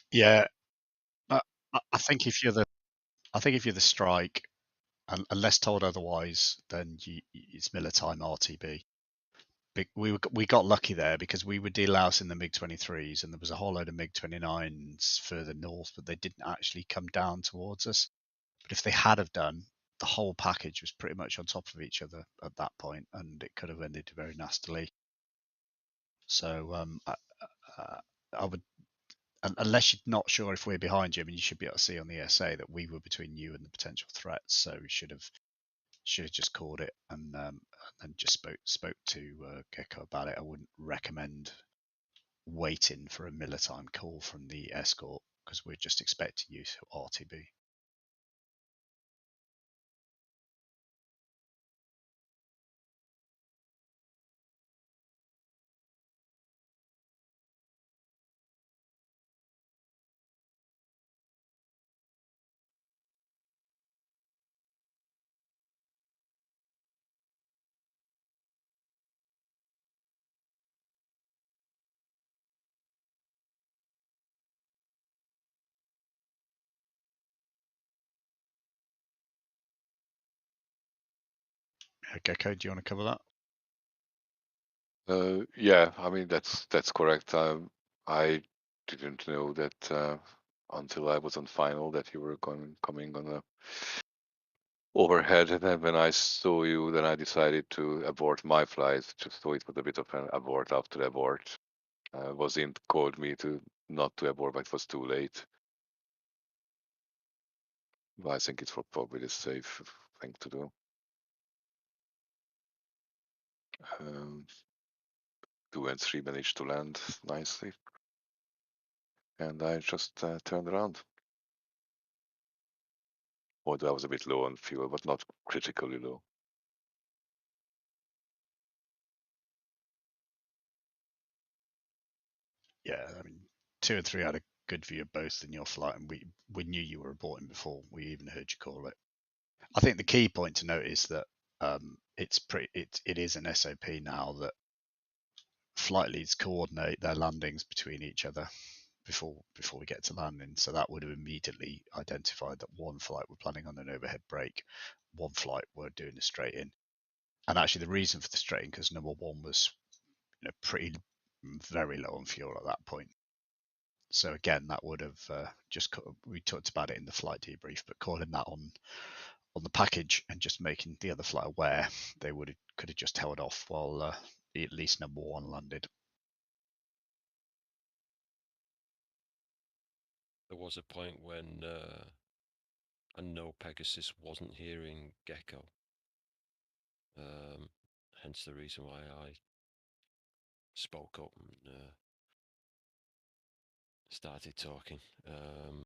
Yeah, I think if you're the strike, unless told otherwise, then it's Militime RTB. We got lucky there because we were delousing the MiG-23s and there was a whole load of MiG-29s further north, but they didn't actually come down towards us. But if they had have done, the whole package was pretty much on top of each other at that point, and it could have ended very nastily. So I would, unless you're not sure if we're behind you, I mean, you should be able to see on the ESA that we were between you and the potential threats. So we should have just called it and just spoke to Gecko about it. I wouldn't recommend waiting for a Miller time call from the escort because we're just expecting you to RTB. Gecko, do you want to cover that? Yeah, I mean that's correct. I didn't know that until I was on final that you were coming on a overhead, and then when I saw you, then I decided to abort my flight, just so it was a bit of an abort after abort. Wasn't called me to not to abort, but it was too late. But I think it's probably the safe thing to do. 2 and 3 managed to land nicely, and I just turned around. Although I was a bit low on fuel, but not critically low. Yeah, I mean, 2 and 3 had a good view of both in your flight, and we knew you were aborting before we even heard you call it. I think the key point to note is that it is an SOP now that flight leads coordinate their landings between each other before we get to landing. So that would have immediately identified that one flight we're planning on an overhead break, one flight we're doing a straight in. And actually, the reason for the straight in, because number one was pretty very low on fuel at that point. So again, that would have we talked about it in the flight debrief, but calling that on the package and just making the other flight aware, they could have just held off while at least number one landed. There was a point when I know Pegasus wasn't hearing Gecko. Hence the reason why I spoke up and started talking.